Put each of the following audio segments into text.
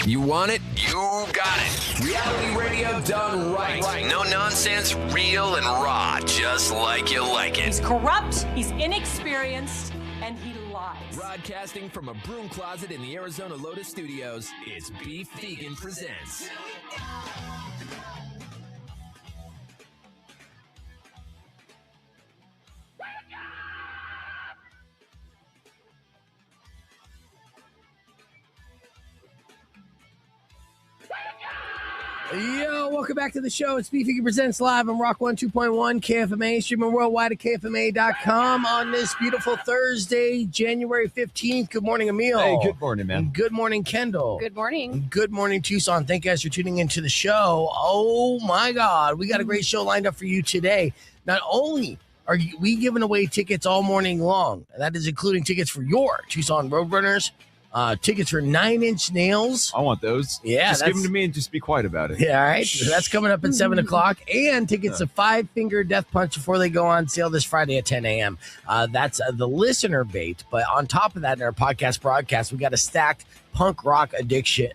You want it? You got it. Reality radio done right. No nonsense, real and raw, just like you like it. He's corrupt, he's inexperienced, and he lies. Broadcasting from a broom closet in the Arizona Lotus Studios, it's Beef Vegan Presents. Yo, welcome back to the show. It's Beef Vegan Presents live on Rock 102.1 KFMA, streaming worldwide at KFMA.com on this beautiful Thursday, January 15th. Good morning, Emil. Hey, good morning, man. Good morning, Kendall. Good morning. Good morning, Tucson. Thank you guys for tuning into the show. Oh, my God. We got a great show lined up for you today. Not only are we giving away tickets all morning long, that is including tickets for your Tucson Roadrunners, tickets for 9 Inch Nails. I want those. Yeah, just give them to me and just be quiet about it. Yeah, all right. So that's coming up at 7 o'clock. And tickets to Five Finger Death Punch before they go on sale this Friday at 10 a.m. That's the listener bait. But on top of that, in our podcast broadcast, we got a stacked punk rock edition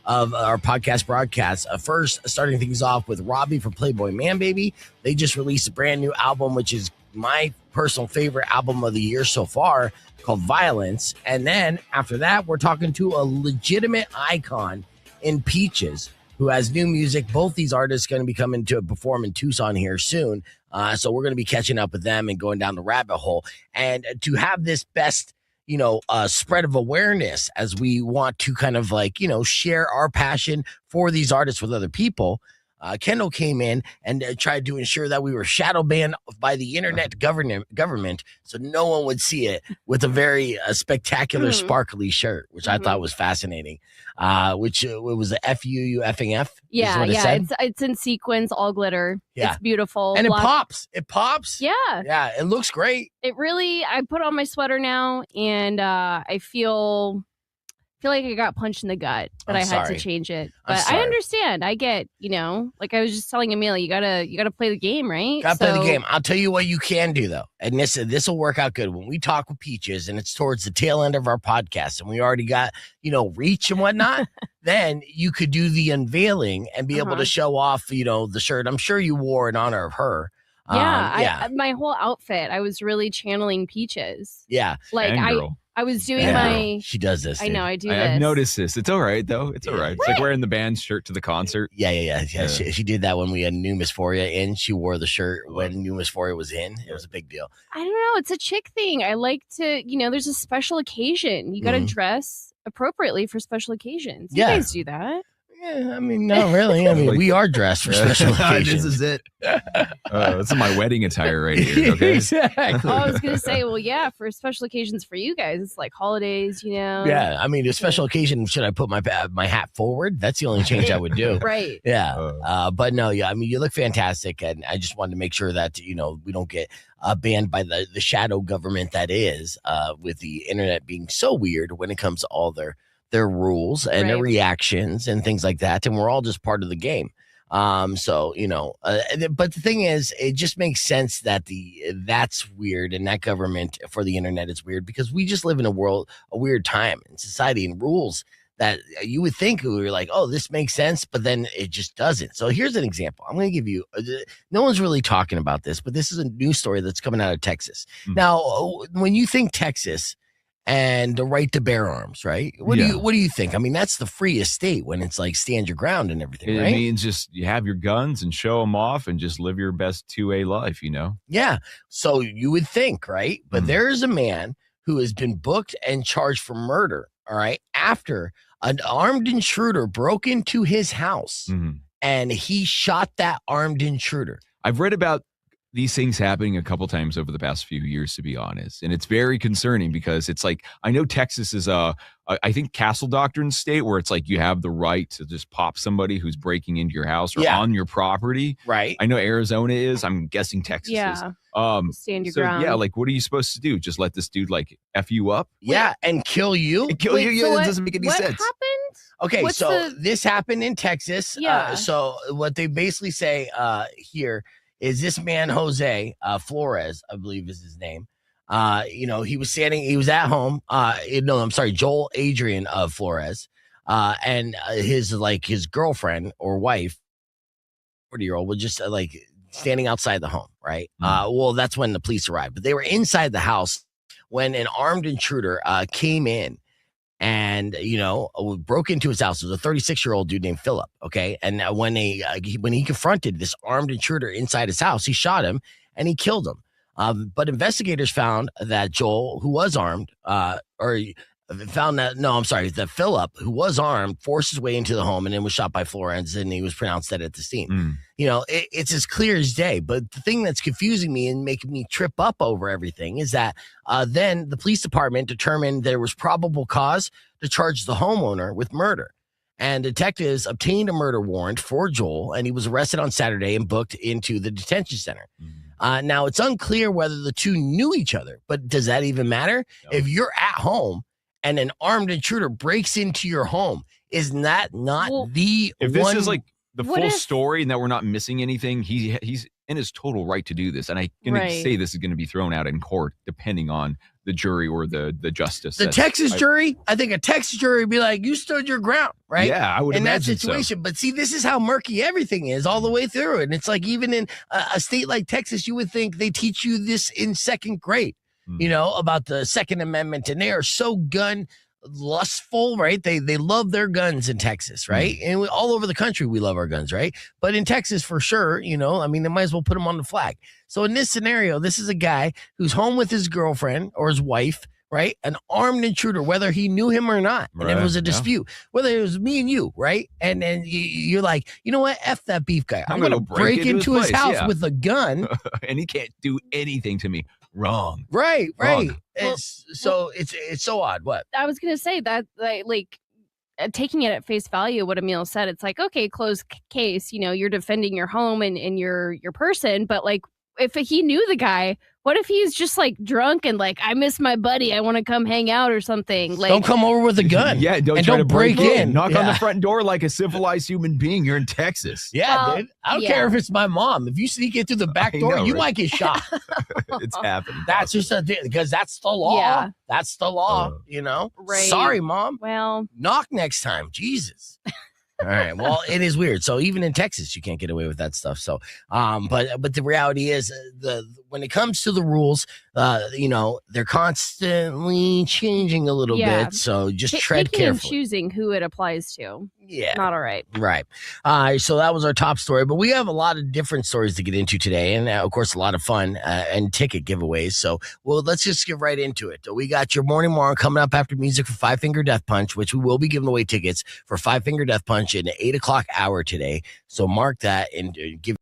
of our podcast broadcast. First, starting things off with Robbie from Playboy Manbaby. They just released a brand new album, which is my personal favorite album of the year so far, called Violence. And then after that, we're talking to a legitimate icon in Peaches who has new music. Both these artists going to be coming to perform in Tucson here soon. So we're going to be catching up with them and going down the rabbit hole. And to have this best, spread of awareness as we want to kind of share our passion for these artists with other people. Kendall came in and tried to ensure that we were shadow banned by the internet government so no one would see it with a very spectacular, sparkly shirt, which I thought was fascinating. Which it was a FUUFF. Yeah, it's in sequins, all glitter. Yeah. It's beautiful. And it pops. It pops. Yeah. Yeah, it looks great. I put on my sweater now, and I feel like I got punched in the gut, but I had to change it. But I understand. I get, like I was just telling Emil, you gotta play the game, right? Gotta play the game. I'll tell you what you can do though, and this will work out good when we talk with Peaches, and it's towards the tail end of our podcast, and we already got reach and whatnot. Then you could do the unveiling and be able to show off, the shirt. I'm sure you wore in honor of her. Yeah, my whole outfit, I was really channeling Peaches. Yeah, like I was doing She does this. I know, I do this. I've noticed this. It's all right, though. It's all right. It's like wearing the band's shirt to the concert. Yeah. She did that when we had New Dysphoria in. She wore the shirt when New Dysphoria was in. It was a big deal. I don't know. It's a chick thing. I like to, there's a special occasion. You got to dress appropriately for special occasions. You guys do that. Yeah, I mean, not really. I mean, we are dressed for special occasions. This is it. This is my wedding attire right here. Okay, exactly. I was gonna say, well, yeah, for special occasions for you guys, it's like holidays, Yeah, I mean, a special occasion. Should I put my hat forward? That's the only change I would do. Right. Yeah. But no, yeah. I mean, you look fantastic, and I just wanted to make sure that we don't get banned by the shadow government that is, with the internet being so weird when it comes to all their rules and their reactions and things like that. And we're all just part of the game. But the thing is, it just makes sense that that's weird. And that government for the internet is weird because we just live in a weird time in society and rules that you would think we were like, oh, this makes sense. But then it just doesn't. So here's an example. I'm going to give you, no one's really talking about this, but this is a news story that's coming out of Texas. Now, when you think Texas, and the right to bear arms, right? What do you think? I mean, that's the freest state when it's like stand your ground and everything, right? It means just you have your guns and show them off and just live your best 2A life, Yeah. So you would think, right? But there is a man who has been booked and charged for murder, all right, after an armed intruder broke into his house and he shot that armed intruder. I've read about these things happening a couple times over the past few years, to be honest. And it's very concerning because it's like, I know Texas is I think castle doctrine state where it's like you have the right to just pop somebody who's breaking into your house or on your property. Right. I know Arizona is. I'm guessing Texas is. Stand your ground. Yeah, like what are you supposed to do? Just let this dude like F you up? Yeah, and kill you? Kill you? Yeah, that doesn't make any sense. What happened? Okay, this happened in Texas. Yeah. So what they basically say here is this man, Jose Flores, I believe is his name. He was at home. Joel Adrian Flores. and his girlfriend or wife, 40-year-old, was just standing outside the home, right? Well, that's when the police arrived, but they were inside the house when an armed intruder came in and broke into his house. It was a 36-year-old dude named Philip. Okay, and when he confronted this armed intruder inside his house, he shot him and he killed him. But investigators found that Joel, who was armed, that Philip, who was armed, forced his way into the home and then was shot by Florence, and he was pronounced dead at the scene. It's as clear as day. But the thing that's confusing me and making me trip up over everything is that then the police department determined there was probable cause to charge the homeowner with murder. And detectives obtained a murder warrant for Joel, and he was arrested on Saturday and booked into the detention center. Now, it's unclear whether the two knew each other, but does that even matter? No. If you're at home and an armed intruder breaks into your home, is that not if this is like the full story and that we're not missing anything, he's in his total right to do this. And I'm going to say this is going to be thrown out in court, depending on the jury or the justice. The Texas jury, I think a Texas jury would be like, you stood your ground, right? Yeah, I would imagine that situation. So. But see, this is how murky everything is all the way through. And it's like, even in a state like Texas, you would think they teach you this in second grade, about the Second Amendment. And they are so gun lustful, right? They love their guns in Texas, right? And all over the country, we love our guns, right? But in Texas, for sure, they might as well put them on the flag. So in this scenario, this is a guy who's home with his girlfriend or his wife, right? An armed intruder, whether he knew him or not. And it was a dispute, whether it was me and you, right? And then you're like, you know what? F that beef guy. I'm going to break into his house with a gun. And he can't do anything to me. Wrong. Right. It's so odd. What? I was going to say that, taking it at face value, what Emil said, it's like, okay, closed case, you're defending your home and your person, but if he knew the guy, what if he's just drunk and I miss my buddy, I want to come hang out or something? Don't come over with a gun. Yeah, don't break in. Knock on the front door like a civilized human being. You're in Texas. Yeah, dude. I don't care if it's my mom. If you sneak in through the back door, you might get shot. It's happening. That's just because that's the law. Yeah. That's the law, Right. Sorry, Mom. Well, knock next time. Jesus. All right. Well, it is weird. So even in Texas, you can't get away with that stuff. So, but the reality is, when it comes to the rules, they're constantly changing a little bit. So just tread carefully. And choosing who it applies to. Yeah. Not all right. Right. So that was our top story, but we have a lot of different stories to get into today. And of course, a lot of fun and ticket giveaways. So, let's just get right into it. We got your Morning Marn coming up after music for Five Finger Death Punch, which we will be giving away tickets for Five Finger Death Punch in the 8 o'clock hour today. So mark that and give.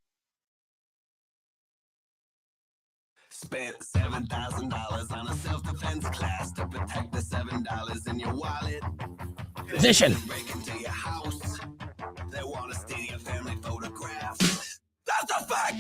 Spent $7,000 on a self-defense class to protect the $7 in your wallet. Position. Break into your house. They want to steal your family photographs. That's a fact.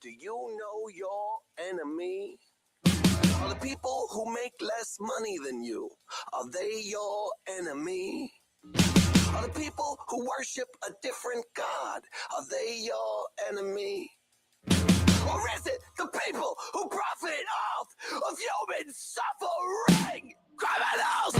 Do you know your enemy? Are the people who make less money than you, are they your enemy? Are the people who worship a different God, are they your enemy? Or is it the people who profit off of human suffering? Criminals!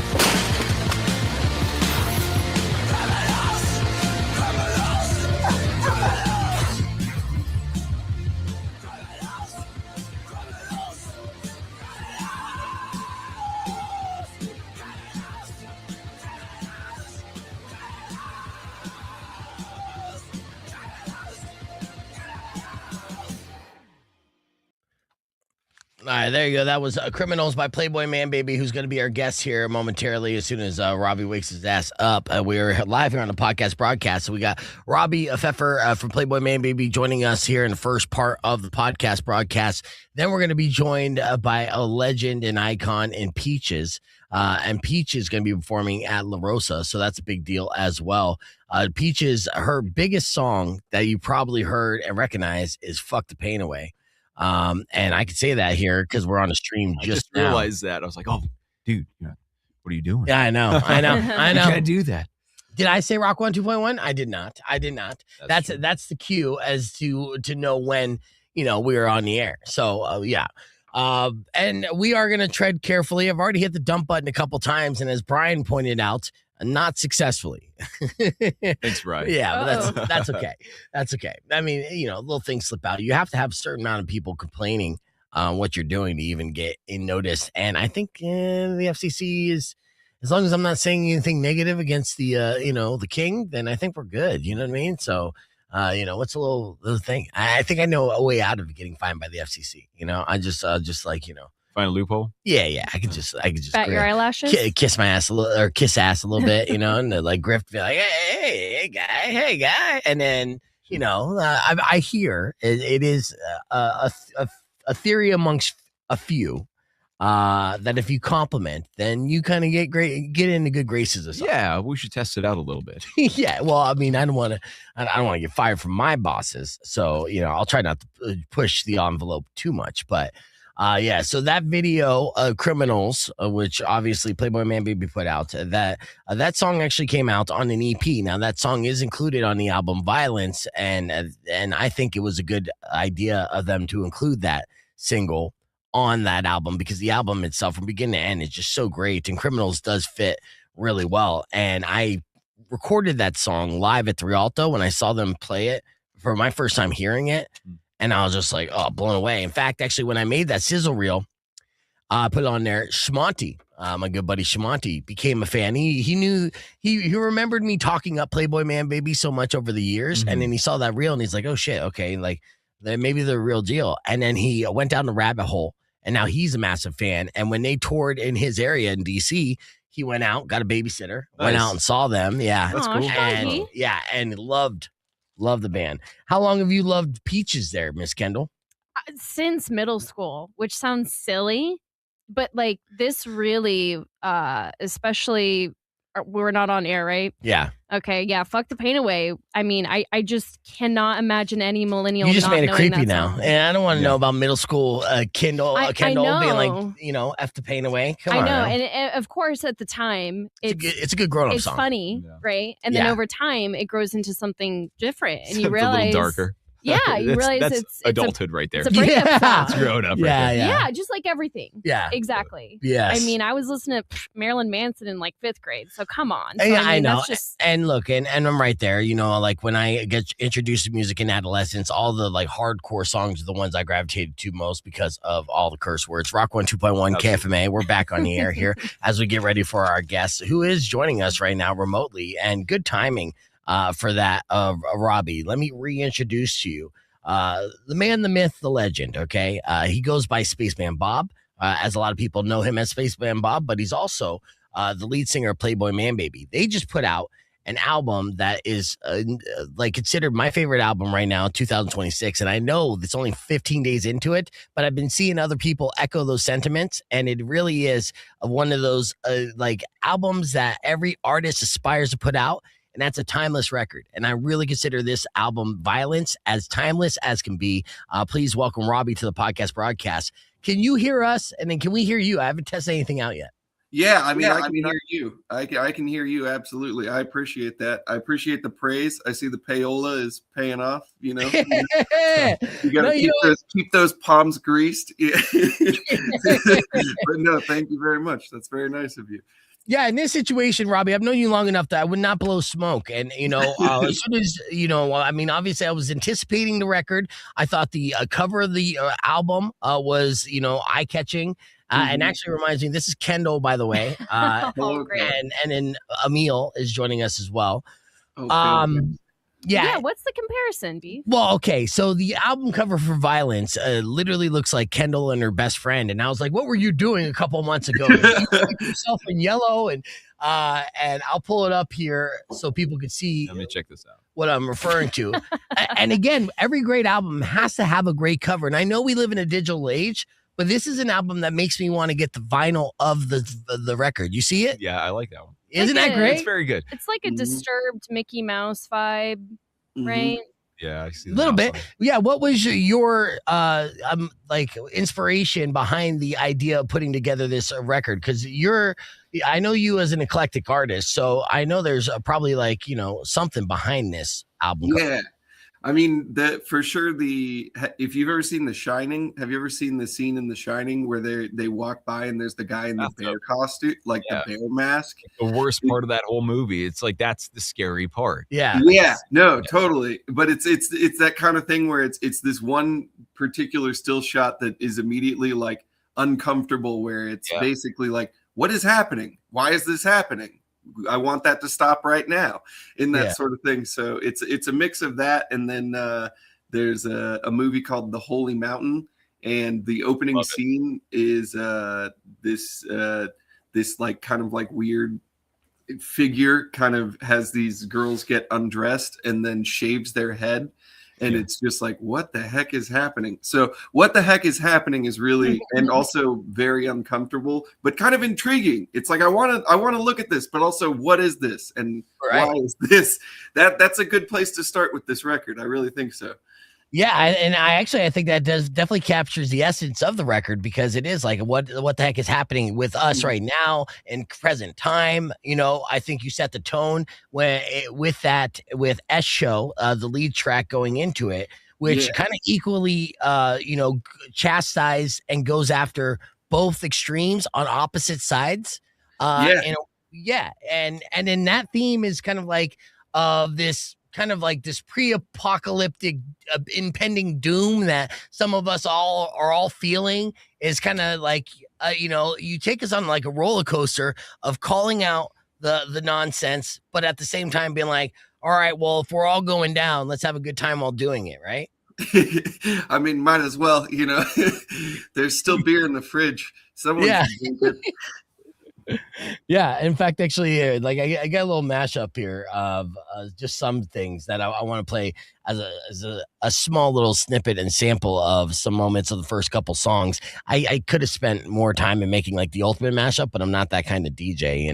right, there you go. That was Criminals by Playboy Manbaby, who's going to be our guest here momentarily as soon as Robbie wakes his ass up. We're live here on the podcast broadcast. So we got Robbie Pfeffer from Playboy Manbaby joining us here in the first part of the podcast broadcast. Then we're going to be joined by a legend and icon in Peaches. And Peach is going to be performing at La Rosa, so that's a big deal as well. Peaches, her biggest song that you probably heard and recognize is Fuck the Pain Away. And I can say that here because we're on a stream just now. Realized that. I was like, oh, dude, what are you doing? Yeah, I know. You can't do that. Did I say Rock 1 2.1? I did not. That's the cue as to know when, we are on the air. So, yeah. And we are going to tread carefully. I've already hit the dump button a couple times, and as Brian pointed out, not successfully. Thanks, Brian. Yeah, but that's okay. That's okay. I mean, little things slip out. You have to have a certain amount of people complaining what you're doing to even get in notice. And I think the FCC is, as long as I'm not saying anything negative against the the king, then I think we're good. You know what I mean? So. What's a little thing? I think I know a way out of getting fined by the FCC. I just find a loophole. Yeah. I could just bat your eyelashes, kiss my ass a little, or kiss ass a little bit, and like Griff be like, hey guy, and then I hear it is a theory amongst a few. That if you compliment, then you kind of get into good graces or something. Yeah, we should test it out a little bit. Yeah, well, I mean, I don't want to get fired from my bosses, so I'll try not to push the envelope too much. But yeah, so that video, "Criminals," which obviously Playboy Manbaby put out, that song actually came out on an EP. Now that song is included on the album Violence, and I think it was a good idea of them to include that single on that album because the album itself from beginning to end is just so great, and Criminals does fit really well. And I recorded that song live at the Rialto when I saw them play it for my first time hearing it, and I was just like, oh, blown away. In fact, actually, when I made that sizzle reel, I put it on there. Shmonty, my good buddy Shmonty, became a fan. He knew he remembered me talking up Playboy Manbaby so much over the years, and then he saw that reel and he's like, oh shit, okay, like maybe they're the real deal. And then he went down the rabbit hole. And now he's a massive fan. And when they toured in his area in DC, he went out, got a babysitter, went out and saw them. Yeah. That's cool. And and loved the band. How long have you loved Peaches there, Miss Kendall? Since middle school, which sounds silly, but like this really, especially, we're not on air, right? Yeah. Okay, yeah, Fuck the Pain Away. I mean, I just cannot imagine any millennial. You just not made it creepy now. And I don't want to know about middle school Kendall being like, F the pain away. Come on. I know. And of course, at the time, it's a good grown-up song. It's funny, right? And then over time, it grows into something different. And you realize. A little darker. Yeah, you realize it's adulthood right there. It's a breakup song. It's grown up right there. Yeah, just like everything. Yeah. Exactly. Yes. I mean, I was listening to Marilyn Manson in like 5th grade, so come on. So, yeah, I know. That's just... And look, and I'm right there. Like when I get introduced to music in adolescence, all the like hardcore songs are the ones I gravitated to most because of all the curse words. Rock 1 2.1 KFMA. We're back on the air here as we get ready for our guest who is joining us right now remotely, and good timing for that of Robbie. Let me reintroduce to you. The man, the myth, the legend, okay? He goes by Spaceman Bob, as a lot of people know him as Spaceman Bob, but he's also the lead singer of Playboy Manbaby. They just put out an album that is considered my favorite album right now, 2026. And I know it's only 15 days into it, but I've been seeing other people echo those sentiments. And it really is one of those albums that every artist aspires to put out. And that's a timeless record. And I really consider this album, Violence, as timeless as can be. Please welcome Robbie to the podcast broadcast. Can you hear us? And then can we hear you? I haven't tested anything out yet. Yeah, I can hear you. I can hear you. Absolutely. I appreciate that. I appreciate the praise. I see the payola is paying off, You got to keep those palms greased. But no, thank you very much. That's very nice of you. Yeah, in this situation, Robbie, I've known you long enough that I would not blow smoke. And, as soon as, obviously I was anticipating the record. I thought the cover of the album was, eye-catching. And actually reminds me, this is Kendall, by the way. Oh, great. And then Emil is joining us as well. Yeah, what's the comparison, B? Well, okay, so the album cover for Violence literally looks like Kendall and her best friend, and I was like, "What were you doing a couple months ago?" You keep yourself in yellow, and I'll pull it up here so people can see. Let me check this out. What I'm referring to, and again, every great album has to have a great cover, and I know we live in a digital age, but this is an album that makes me want to get the vinyl of the record. You see it? Yeah, I like that one. Isn't that great? It's very good. It's like a disturbed Mickey Mouse vibe, right? Yeah, I see. A little bit. Yeah. What was your like inspiration behind the idea of putting together this record? Because I know you as an eclectic artist, so I know there's probably like something behind this album. Yeah. I mean, for sure. If you've ever seen The Shining, have you ever seen the scene in The Shining where they walk by and there's the guy in the bear costume, like the bear mask? The worst part of that whole movie. It's like that's the scary part. Yeah. No, totally. But it's that kind of thing where it's this one particular still shot that is immediately like uncomfortable, where it's basically like, what is happening? Why is this happening? I want that to stop right now, in that sort of thing. So it's a mix of that, and then there's a movie called The Holy Mountain, and the opening scene is this like kind of like weird figure kind of has these girls get undressed and then shaves their head. And it's just like, what the heck is happening? So what the heck is happening is really, and also very uncomfortable, but kind of intriguing. It's like, I want to look at this, but also what is this? And why is this? That's a good place to start with this record. I really think so. Yeah, I think that definitely captures the essence of the record, because it is like what the heck is happening with us right now in present time. I think you set the tone with S Show, the lead track going into it, which kind of equally chastise and goes after both extremes on opposite sides. And in that theme is kind of like this kind of like this pre-apocalyptic impending doom that some of us are all feeling, is kind of like you take us on like a roller coaster of calling out the nonsense, but at the same time being like, all right, well, if we're all going down, let's have a good time while doing it, right? I mean, might as well, there's still beer in the fridge. Someone can drink it. Yeah, in fact, actually, like I got a little mashup here of just some things that I want to play as a small little snippet and sample of some moments of the first couple songs. I could have spent more time in making like the ultimate mashup, but I'm not that kind of DJ,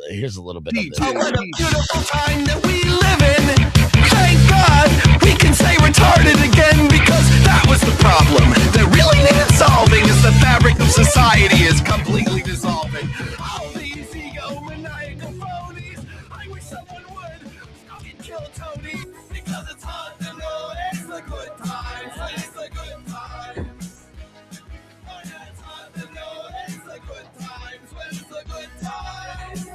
Here's a little bit of this. Oh, what a beautiful time that we live in. Thank God we can say retarded again, because that was the problem that really needed solving, is the fabric of society is completely dissolving. All these egomaniacal phonies, I wish someone would fucking kill Tony, because it's hard to know it's the good times, it's the good times. Oh yeah, it's hard to know it's the good times, when it's the good times.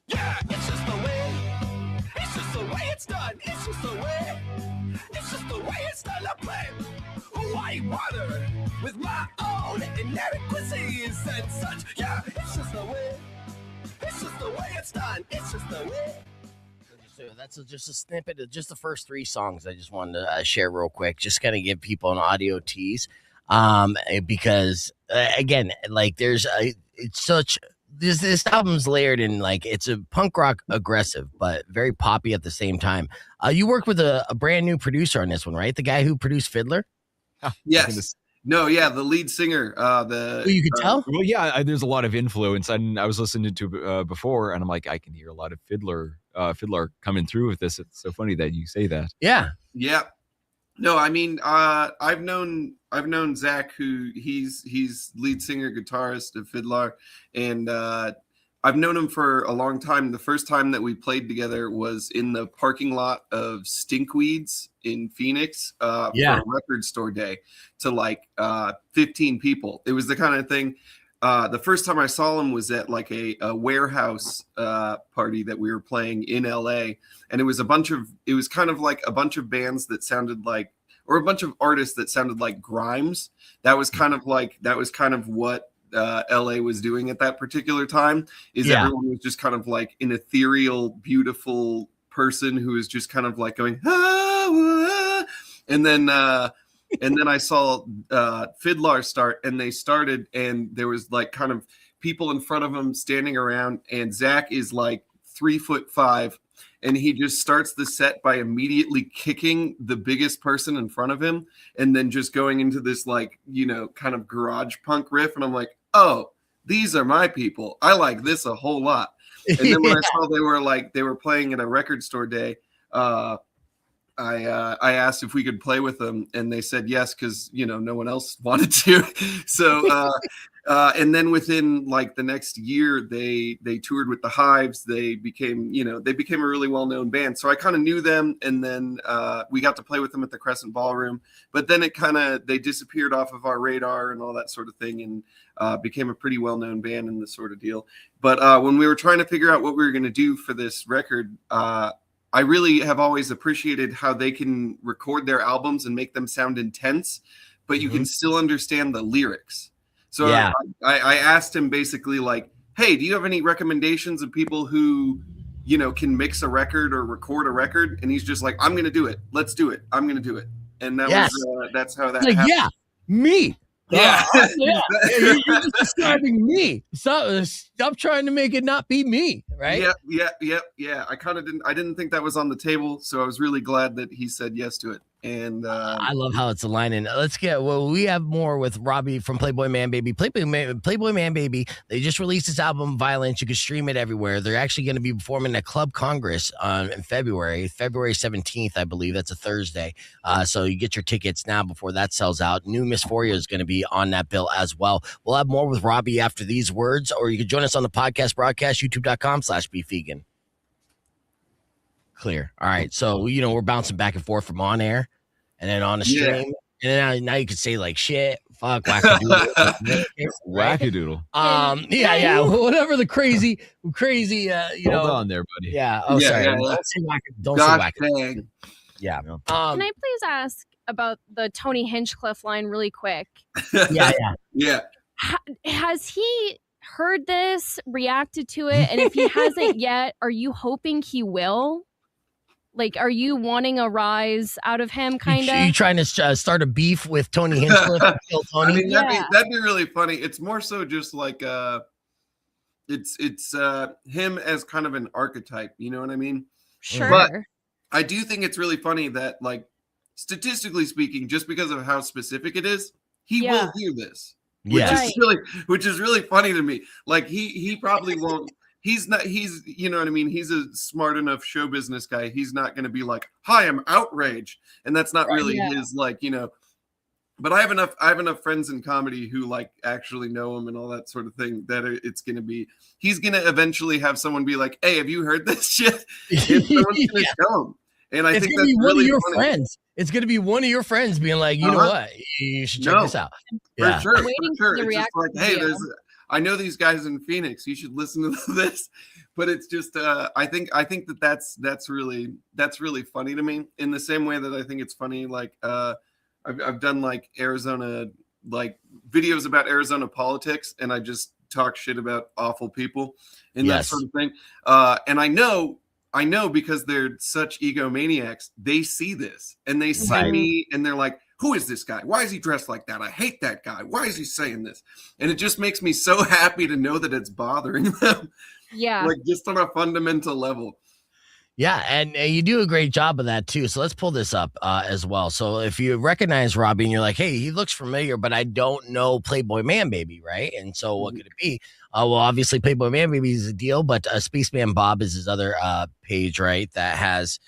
Yeah, it's just the way. It's just the way it's done. It's just the way. It's just the way it's done. I play white water with my own inadequacies and such. Yeah, it's just the way. It's just the way it's done. It's just the way. So that's just a snippet of just the first three songs I just wanted to share real quick, just kind of give people an audio tease. Because again, like it's such. This album's layered in, like, it's a punk rock aggressive, but very poppy at the same time. You worked with a brand new producer on this one, right? The guy who produced Fiddler? Yes. No, yeah, the lead singer. You could tell? Well, yeah, there's a lot of influence. And I was listening to before, and I'm like, I can hear a lot of Fiddler coming through with this. It's so funny that you say that. Yeah. Yeah. No, I mean, I've known Zach, who he's lead singer, guitarist of Fiddler, and I've known him for a long time. The first time that we played together was in the parking lot of Stinkweeds in Phoenix for a record store day to like 15 people. It was the kind of thing. The first time I saw him was at like a warehouse party that we were playing in LA. And it was kind of like a bunch of bands that sounded like, or a bunch of artists that sounded like Grimes. That was kind of what LA was doing at that particular time. Is everyone was just kind of like an ethereal, beautiful person who is just kind of like going, and then I saw Fiddler start, and they started, and there was like kind of people in front of him standing around, and Zach is like 3'5", and he just starts the set by immediately kicking the biggest person in front of him, and then just going into this like, you know, kind of garage punk riff, and I'm like, oh, these are my people. I like this a whole lot. And then when I saw they were playing at a record store day, I asked if we could play with them, and they said yes, because, you know, no one else wanted to. So and then within like the next year, they toured with the Hives. They became a really well-known band. So I kind of knew them, and then we got to play with them at the Crescent Ballroom. But then they disappeared off of our radar and all that sort of thing, and became a pretty well-known band and this sort of deal. But when we were trying to figure out what we were going to do for this record, I really have always appreciated how they can record their albums and make them sound intense, but you can still understand the lyrics. So I asked him basically like, hey, do you have any recommendations of people who, you know, can mix a record or record a record? And he's just like, I'm going to do it. Let's do it. I'm going to do it. And that was that's how that happened. Yeah, me. Yeah. You're just describing me. So stop trying to make it not be me, right? Yeah. I didn't think that was on the table, so I was really glad that he said yes to it. And I love how it's aligning. We have more with Robbie from Playboy Manbaby. Playboy Manbaby, they just released this album, Violence. You can stream it everywhere. They're actually going to be performing at Club Congress in February 17th, I believe. That's a Thursday. So you get your tickets now before that sells out. New Mysphoria is going to be on that bill as well. We'll have more with Robbie after these words, or you can join us on the podcast broadcast, youtube.com/beefvegan. Clear. All right. So, you know, we're bouncing back and forth from on air and then on the stream. And then now you can say like shit, fuck, wackadoodle. Wackadoodle. Yeah. Whatever the crazy, you know. Hold on there, buddy. Yeah. Oh, sorry. Don't say wackadoodle. Yeah. Can I please ask about the Tony Hinchcliffe line really quick? Yeah. Has he heard this, reacted to it? And if he hasn't yet, are you hoping he will? Like, are you wanting a rise out of him, kind of? You trying to start a beef with Tony Hinchcliffe? Kill Tony? I mean, that'd be really funny. It's more so just like it's him as kind of an archetype. You know what I mean? Sure. But I do think it's really funny that, like, statistically speaking, just because of how specific it is, he will hear this. Which is really funny to me. Like he probably won't. He's you know what I mean? He's a smart enough show business guy. He's not going to be like, hi, I'm outraged. And that's not really his, like, you know, but I have enough friends in comedy who like actually know him and all that sort of thing that he's going to eventually have someone be like, hey, have you heard this shit? And someone's going to tell him. And I think that's really your funny. Friends. It's going to be one of your friends being like, you know what? You should check this out. For sure. It's just like, hey, I know these guys in Phoenix. You should listen to this. But it's just, I think that's really funny to me. In the same way that I think it's funny, like I've done like Arizona, like videos about Arizona politics, and I just talk shit about awful people and that sort of thing. And I know because they're such egomaniacs, they see this and they see me and they're like, who is this guy? Why is he dressed like that? I hate that guy. Why is he saying this? And it just makes me so happy to know that it's bothering them. Yeah. Like just on a fundamental level. Yeah, and you do a great job of that too. So let's pull this up as well. So if you recognize Robbie and you're like, hey, he looks familiar, but I don't know Playboy Manbaby, right? And so what could it be? Well, obviously Playboy Manbaby is a deal, but Spaceman Bob is his other page, right? That has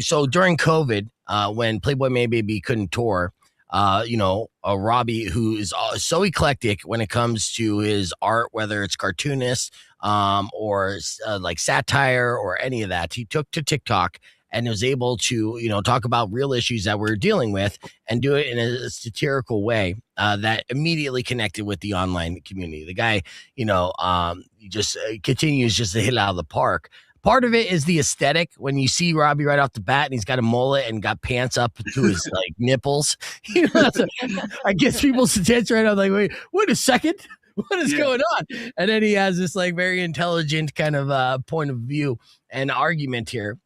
so during COVID, when Playboy Manbaby couldn't tour, Robbie, who is so eclectic when it comes to his art, whether it's cartoonist or like satire or any of that, he took to TikTok and was able to, talk about real issues that we're dealing with and do it in a satirical way that immediately connected with the online community. The guy, just continues just to hit it out of the park. Part of it is the aesthetic. When you see Robbie right off the bat and he's got a mullet and got pants up to his like nipples, I guess people's attention right now. Like, wait a second. what is going on? And then he has this like very intelligent kind of point of view and argument here.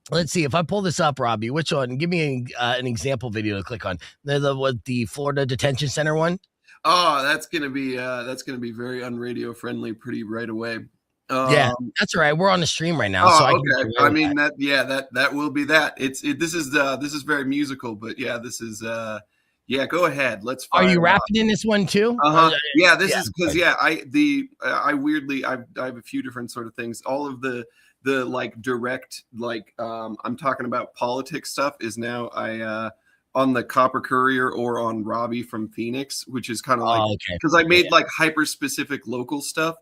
Let's see if I pull this up, Robbie. Which one? Give me an example video to click on. The Florida Detention Center one. Oh, that's gonna be very unradio friendly pretty right away. Yeah, that's all right. We're on the stream right now, so I mean that will be that. This is very musical, but yeah, this is go ahead. Let's fire. Are you rapping in this one too? Yeah, this is because I weirdly I have a few different sort of things. All of the like direct I'm talking about politics stuff is now on the Copper Courier or on Robbie from Phoenix, which is kind of like because I made like hyper specific local stuff.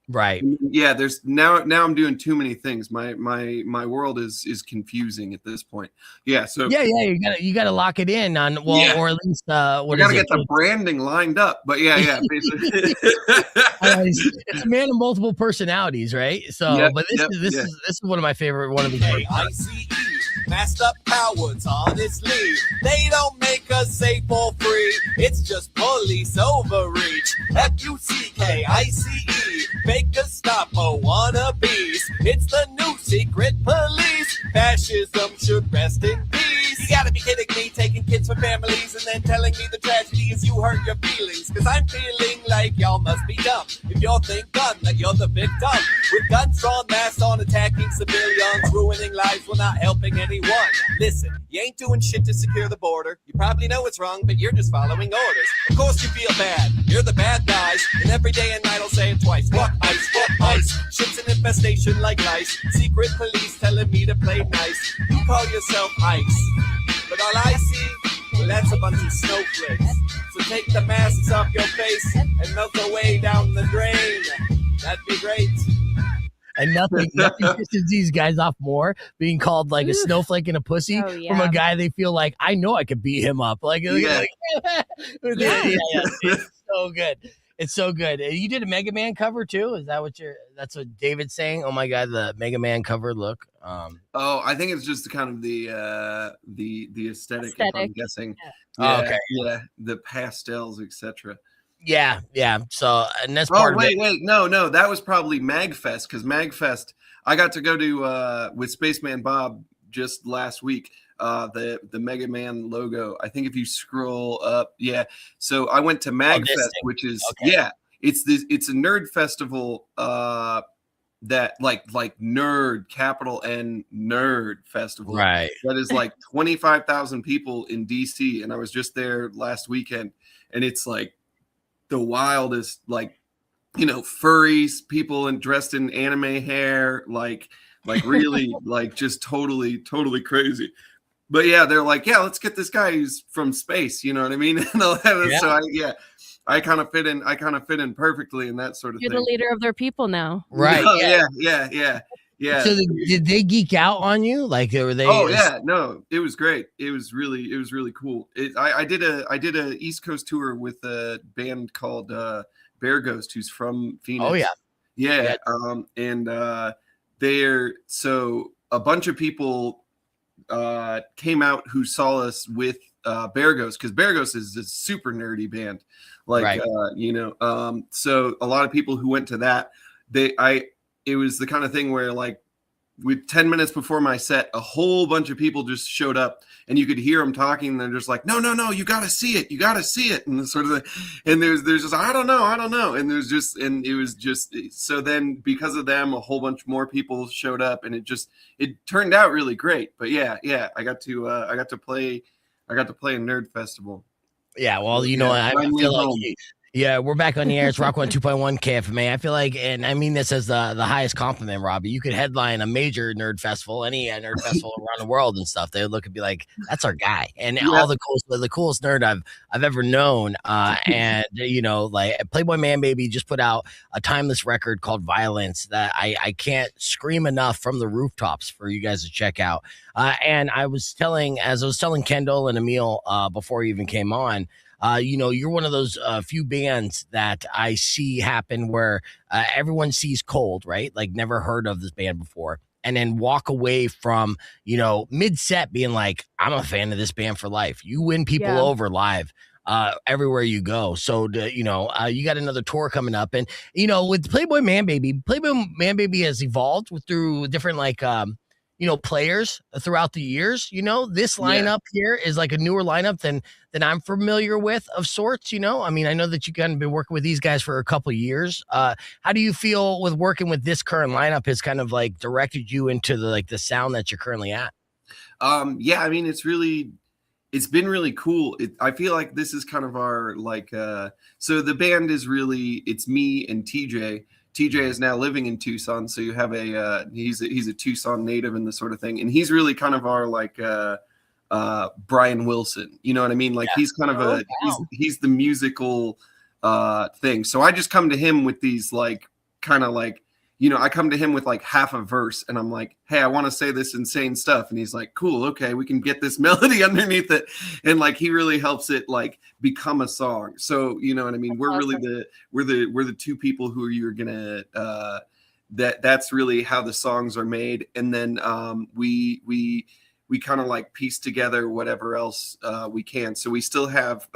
Right. Yeah, there's now I'm doing too many things. My world is confusing at this point. Yeah, so you gotta lock it in on or at least we gotta get the branding lined up. But basically. It's a man of multiple personalities, right? So but this is one of my favorite ICE, masked up cowards, honestly. They don't make us safe for free. It's just police overreach. FUCK-ICE, fake Gestapo wannabes. It's the new secret police. Fascism should rest in peace. You gotta be kidding me, taking kids from families and then telling me the tragedy is you hurt your feelings. Cause I'm feeling like y'all must be dumb if y'all think gun that you're the victim. With guns drawn mass on attacking civilians, ruining lives while not helping anyone. Listen, you ain't doing shit to secure the border. You probably know it's wrong, but you're just following orders. Of course you feel bad, you're the bad guys. And every day and night I'll say it twice. Fuck ICE, fuck ICE. Shit's an infestation like lice. Secret police telling me to play nice. You call yourself ICE, but all I see, well, that's a bunch of snowflakes. So take the masks off your face and melt away down the drain. That'd be great. And nothing pisses these guys off more being called like a snowflake and a pussy from a guy they feel like, I know I could beat him up. It's so good. It's so good. You did a Mega Man cover too? Is that that's what David's saying? Oh my God, the Mega Man cover look. I think it's just kind of the aesthetic. If I'm guessing. The pastels, etc. Yeah. So, and that's part of it. No, that was probably MagFest because MagFest, I got to go to with Spaceman Bob just last week. The Mega Man logo. I think if you scroll up, So I went to MagFest, which is it's a nerd festival that like nerd, capital N nerd festival. Right. That is like 25,000 people in DC, and I was just there last weekend, and it's like the wildest, like, furries, people dressed in anime hair, like really like just totally crazy. But they're like, let's get this guy who's from space, you know what I mean? So I kind of fit in perfectly in that sort of thing. You're the leader of their people now. Right. Yeah. So did they geek out on you? Like were they? Oh yeah, no, it was great. It was really cool. I did a East Coast tour with a band called Bear Ghost, who's from Phoenix. Oh yeah. And so a bunch of people came out who saw us with Bear Ghost, because Bear Ghost is a super nerdy band. So a lot of people who went to that, it was the kind of thing where like with 10 minutes before my set, a whole bunch of people just showed up and you could hear them talking. And they're just like, no, you got to see it. You got to see it. And there's just, I don't know. And it was just, so then because of them, a whole bunch more people showed up and it turned out really great. But I got to play a nerd festival. Yeah, well, I feel like we're back on the air. It's Rock 102.1 KFMA. I feel like, and I mean this as the highest compliment, Robbie, you could headline a major nerd festival, any nerd festival around the world and stuff. They would look and be like, that's our guy. And all the coolest nerd I've ever known. And like Playboy Manbaby just put out a timeless record called Violence that I can't scream enough from the rooftops for you guys to check out. And I was telling Kendall and Emil before he even came on, you're one of those few bands that I see happen where everyone sees Cold, right? Like never heard of this band before. And then walk away from, mid-set being like, I'm a fan of this band for life. You win people over live. everywhere you go. So, you got another tour coming up. And, with Playboy Manbaby has evolved through different, players throughout the years. This lineup here is like a newer lineup than I'm familiar with of sorts. I mean, I know that you kind of been working with these guys for a couple of years. How do you feel with working with this current lineup has kind of like directed you into the sound that you're currently at? I mean, it's been really cool. I feel like this is kind of our so the band is it's me and TJ. TJ is now living in Tucson, so you have he's a Tucson native and this sort of thing, and he's really kind of our Brian Wilson. You know what I mean? Like he's kind of he's the musical thing. So I just come to him with these I come to him with half a verse, and I'm like, hey, I want to say this insane stuff, and he's like, cool, okay, we can get this melody underneath it, and he really helps it become a song. So you know what I mean? We're really we're the two people who you're gonna that's really how the songs are made, and then we kind of piece together whatever else we can. So we still have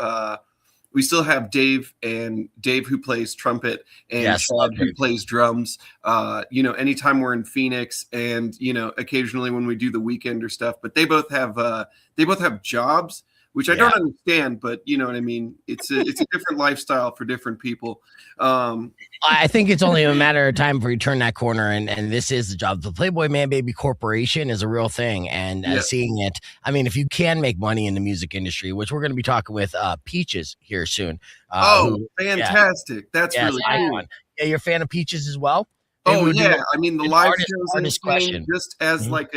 Dave who plays trumpet and Chad who plays drums. Anytime we're in Phoenix, and occasionally when we do the weekend or stuff, but they both have jobs, which I don't understand, but you know what I mean? It's a different lifestyle for different people. I think it's only a matter of time before you turn that corner, and this is the job. The Playboy Manbaby Corporation is a real thing, and seeing it, I mean, if you can make money in the music industry, which we're going to be talking with Peaches here soon. Fantastic. That's really cool. Yeah, you're a fan of Peaches as well? I mean, the live shows insane, just as what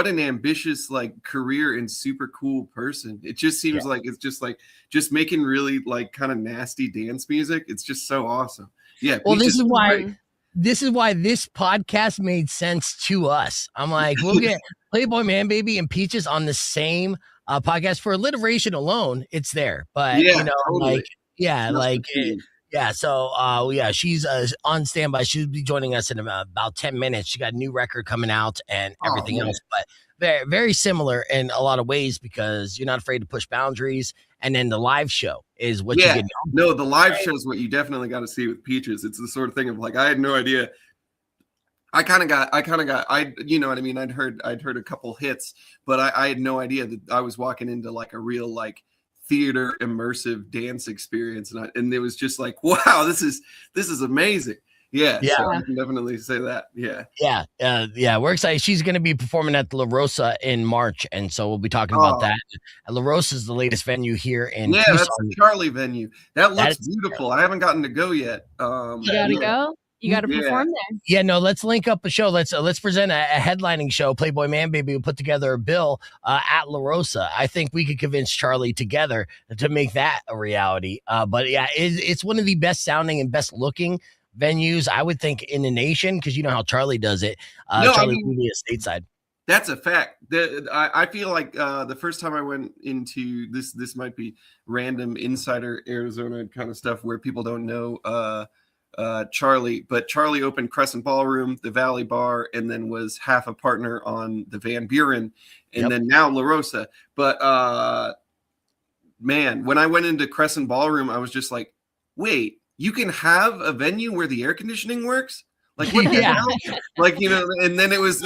an ambitious career and super cool person. It just seems like it's just making really kind of nasty dance music. It's just so awesome. Yeah. Well, this is why this podcast made sense to us. I'm like, we'll get Playboy Manbaby and Peaches on the same podcast for alliteration alone. It's there, but totally. She's on standby. She'll be joining us in about 10 minutes. She got a new record coming out and everything else, but very, very similar in a lot of ways because you're not afraid to push boundaries. And then the live show is what you get. No, the live show is what you definitely got to see with Peaches. It's the sort of thing of I had no idea. I you know what I mean? I'd heard a couple hits, but I had no idea that I was walking into a real theater immersive dance experience, and it was just wow, this is amazing. So I can definitely say that. We're excited. She's going to be performing at La Rosa in March, and so we'll be talking about that. La Rosa is the latest venue here in Tucson. That's the Charlie venue. That looks beautiful. I haven't gotten to go yet. You gotta go. You got to perform there. Yeah, no, let's link up a show. Let's present a headlining show. Playboy Manbaby will put together a bill at La Rosa. I think we could convince Charlie together to make that a reality. But yeah, it's one of the best sounding and best looking venues, I would think, in the nation, because you know how Charlie does it. Charlie will be a stateside. That's a fact. I feel like the first time I went into this might be random insider Arizona kind of stuff where people don't know Charlie, but Charlie opened Crescent Ballroom, the Valley Bar, and then was half a partner on the Van Buren, and then now La Rosa. But man, when I went into Crescent Ballroom, I was just like, wait, you can have a venue where the air conditioning works? What the hell? And then it was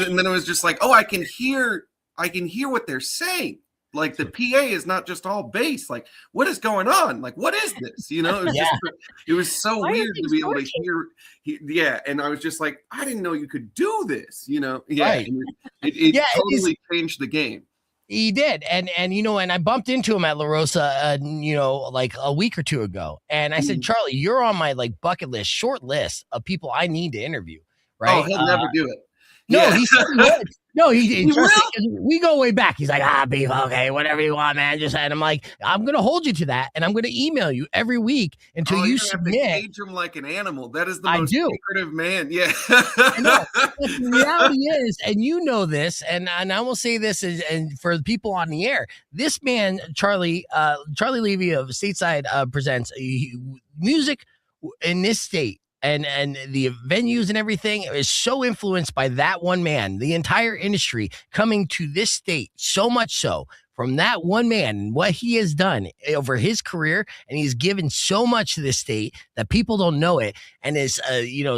just like, oh, I can hear what they're saying. The PA is not just all bass. What is going on? What is this? It was so weird to be able to hear. And I was just like, I didn't know you could do this. Right. It totally changed the game. He did. And I bumped into him at La Rosa, a week or two ago. And I said, Charlie, you're on my bucket list, short list of people I need to interview. Right. Oh, he'll never do it. No, he said he would. No, we go way back. He's like, beef, okay, whatever you want, man. And I'm like, I'm gonna hold you to that, and I'm gonna email you every week until you submit. Have to cage him like an animal. That is the most secretive man. Yeah. The reality is, and you know this, and I will say this, and for the people on the air, this man, Charlie Levy of Stateside presents music in this state. And the venues and everything is so influenced by that one man, the entire industry coming to this state, so much so from that one man and what he has done over his career. And he's given so much to this state that people don't know it. And his,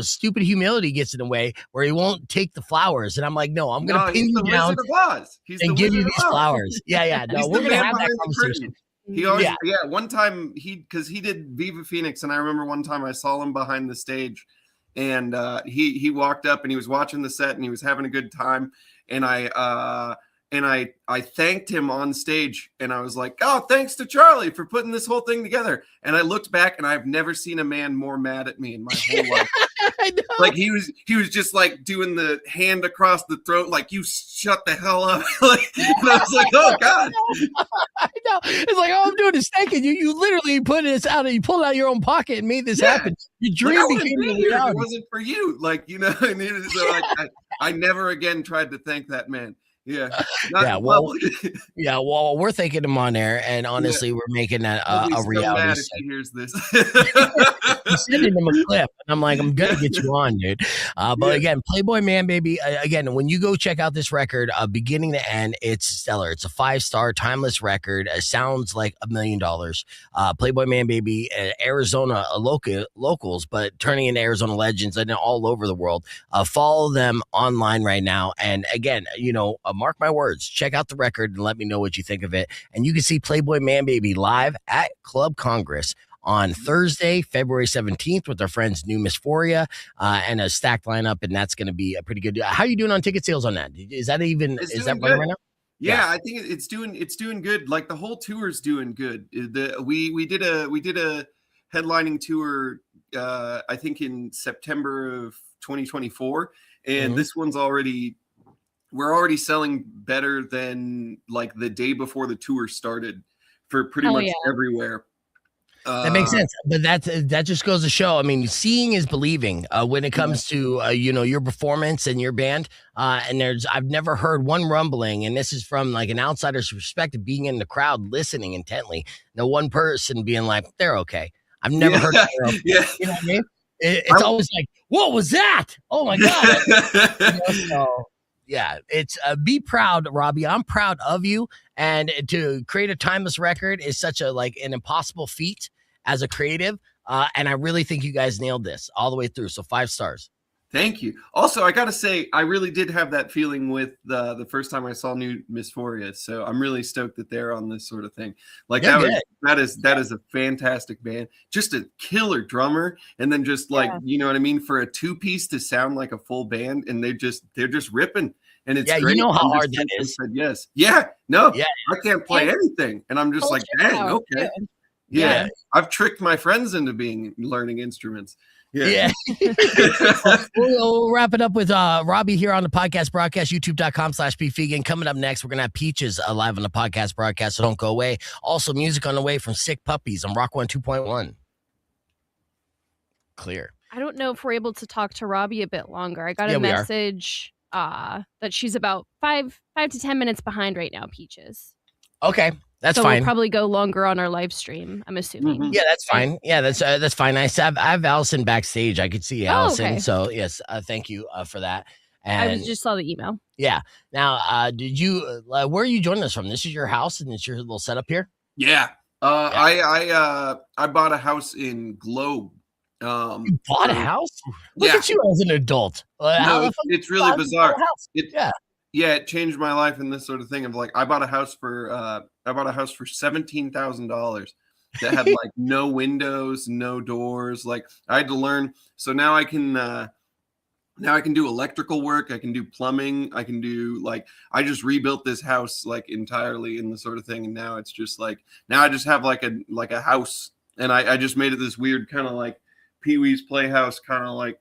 stupid humility gets in the way where he won't take the flowers. And I'm like, no, I'm going to pin you down and give you these flowers. Yeah. No, we're going to have that conversation. He always, one time because he did Viva Phoenix. And I remember one time I saw him behind the stage and he walked up and he was watching the set and he was having a good time. And I thanked him on stage and I was like, oh, thanks to Charlie for putting this whole thing together. And I looked back and I've never seen a man more mad at me in my whole life. I know. Like he was just like doing the hand across the throat, like you shut the hell up. Like, and I was like, oh God. I know. It's like, I'm doing is thanking you. You literally put this out, you pulled out your own pocket and made this happen. Your dream became a reality. It wasn't for you. Like, so I never again tried to thank that man. Yeah. Well, we're thanking him on air, and honestly, we're making that a reality. Mad if he hears this. I'm sending him a clip, and I'm like, I'm gonna get you on, dude. But again, Playboy Manbaby. Again, when you go check out this record, beginning to end, it's stellar. It's a 5-star, timeless record. It sounds like $1 million. Playboy Manbaby, Arizona locals, but turning into Arizona legends and all over the world. Follow them online right now, and again, mark my words, check out the record and let me know what you think of it. And you can see Playboy Manbaby live at Club Congress on Thursday, February 17th with our friends New Misphoria and a stacked lineup. And that's going to be a pretty good. How are you doing on ticket sales on that? Is that running right now? Yeah, I think it's doing good. Like the whole tour's doing good. We did a headlining tour, I think in September of 2024. And this one's we're already selling better than like the day before the tour started for pretty much everywhere. That makes sense, but that just goes to show. I mean, seeing is believing when it comes to your performance and your band. And I've never heard one rumbling, and this is from like an outsider's perspective, being in the crowd, listening intently. No one person being like, "They're okay." I've never heard. They're okay. Yeah, you know what I mean? It's always like, "What was that? Oh my god!" Yeah, it's be proud, Robbie. I'm proud of you. And to create a timeless record is such an impossible feat as a creative. And I really think you guys nailed this all the way through. So 5 stars. Thank you. Also, I got to say, I really did have that feeling with the first time I saw New Misphoria. So I'm really stoked that they're on this sort of thing. Like that is a fantastic band. Just a killer drummer. And then just you know what I mean? For a 2-piece to sound like a full band, and they're just ripping. And it's great. You know how hard that is. Said yes. Yeah. No, I can't play anything. And I'm just like, dang, okay. Yeah. I've tricked my friends into learning instruments. Yeah. We'll wrap it up with Robbie here on the podcast broadcast, youtube.com/bfegan. Coming up next, we're going to have Peaches live on the podcast broadcast, so don't go away. Also, music on the way from Sick Puppies on Rock 1 2.1. Clear. I don't know if we're able to talk to Robbie a bit longer. I got a message that she's about 5 to 10 minutes behind right now, Peaches. Okay. That's fine. We'll probably go longer on our live stream, I'm assuming. Mm-hmm. Yeah, that's fine. Yeah, that's fine. I have Allison backstage. I could see Allison. Okay. So yes, thank you for that. And I just saw the email. Yeah. Now, did you? Where are you joining us from? This is your house, and it's your little setup here. Yeah. I bought a house in Globe. You bought a house? Look at you as an adult. No, it's really bizarre. It changed my life in this sort of thing of like I bought a house for $17,000 that had like no windows, no doors. Like I had to learn. So now I can do electrical work. I can do plumbing. I can do I just rebuilt this house like entirely in the sort of thing. And now it's just now I just have like a house, and I just made it this weird kind of like Pee-wee's Playhouse, kind of like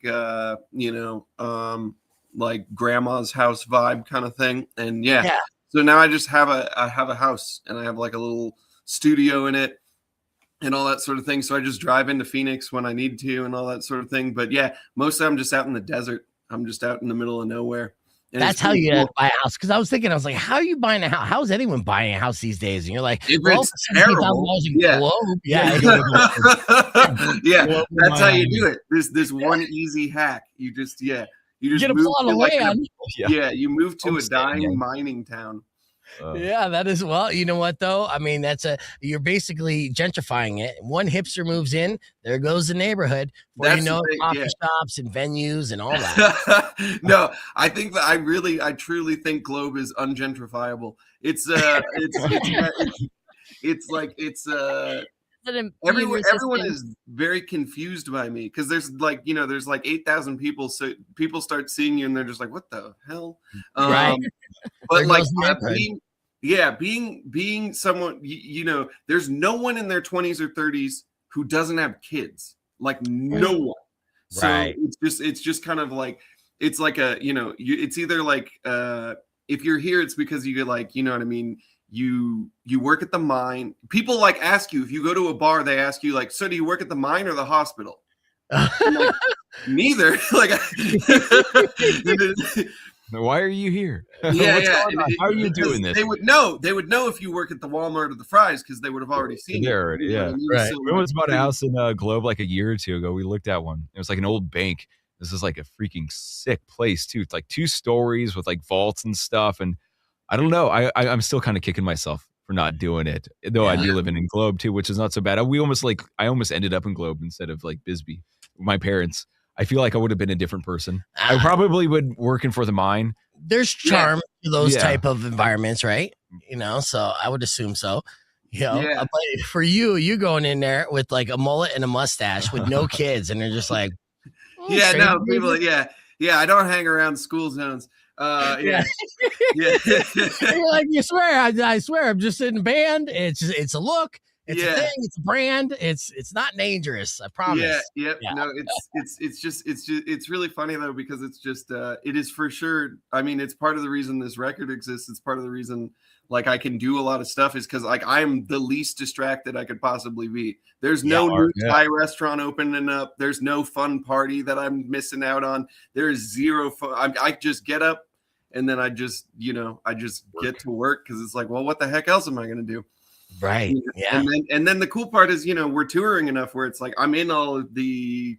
grandma's house vibe kind of thing. And so now I just have a house, and I have like a little studio in it and all that sort of thing. So I just drive into Phoenix when I need to and all that sort of thing. But mostly I'm just out in the desert. I'm just out in the middle of nowhere. And that's how you buy a house. Because I was like, how are you buying a house? How is anyone buying a house these days? And you're like, it's terrible. Yeah, that's how you do it. This one easy hack. You just get a plot of land. You move to a dying mining town, Yeah, that is. Well, you know what though? I mean, you're basically gentrifying it. One hipster moves in, there goes the neighborhood. Coffee shops and venues and all that. No, I think that I truly think Globe is ungentrifiable. Everyone is very confused by me because there's like 8,000 people, so people start seeing you and they're just like, what the hell? Right. But like being someone, there's no one in their 20s or 30s who doesn't have kids, like no one. So it's just kind of like, it's like it's either like if you're here, it's because you get like, you know what I mean? You work at the mine. People like ask you, if you go to a bar, they ask you like, so do you work at the mine or the hospital? Like, neither. Like, why are you here? Yeah. How are you doing this? They would know if you work at the Walmart or the Fry's because they would have already seen you. Already, yeah. Right. So, we almost bought a house in Globe like a year or two ago. We looked at one. It was like an old bank. This is like a freaking sick place too. It's like 2 stories with like vaults and stuff. And I don't know. I'm still kind of kicking myself for not doing it, though. I do live in Globe too, which is not so bad. I almost ended up in Globe instead of like Bisbee. My parents. I feel like I would have been a different person. I probably would working for the mine. There's charm to those type of environments, right? So I would assume so. But for you going in there with like a mullet and a mustache with no kids, and they're just like, people, I don't hang around school zones. You're like, you swear? I swear, I'm just in a band. It's a look. It's a thing. It's a brand. It's not dangerous. I promise. Yeah. No, it's really funny though, because it's just it is for sure. I mean, it's part of the reason this record exists. It's part of the reason like I can do a lot of stuff is because like I'm the least distracted I could possibly be. There's no new Thai restaurant opening up. There's no fun party that I'm missing out on. There's zero fun. I just get up and then I just get to work because it's like, well, what the heck else am I going to do? Right. Yeah. And then the cool part is, we're touring enough where it's like I'm in all of the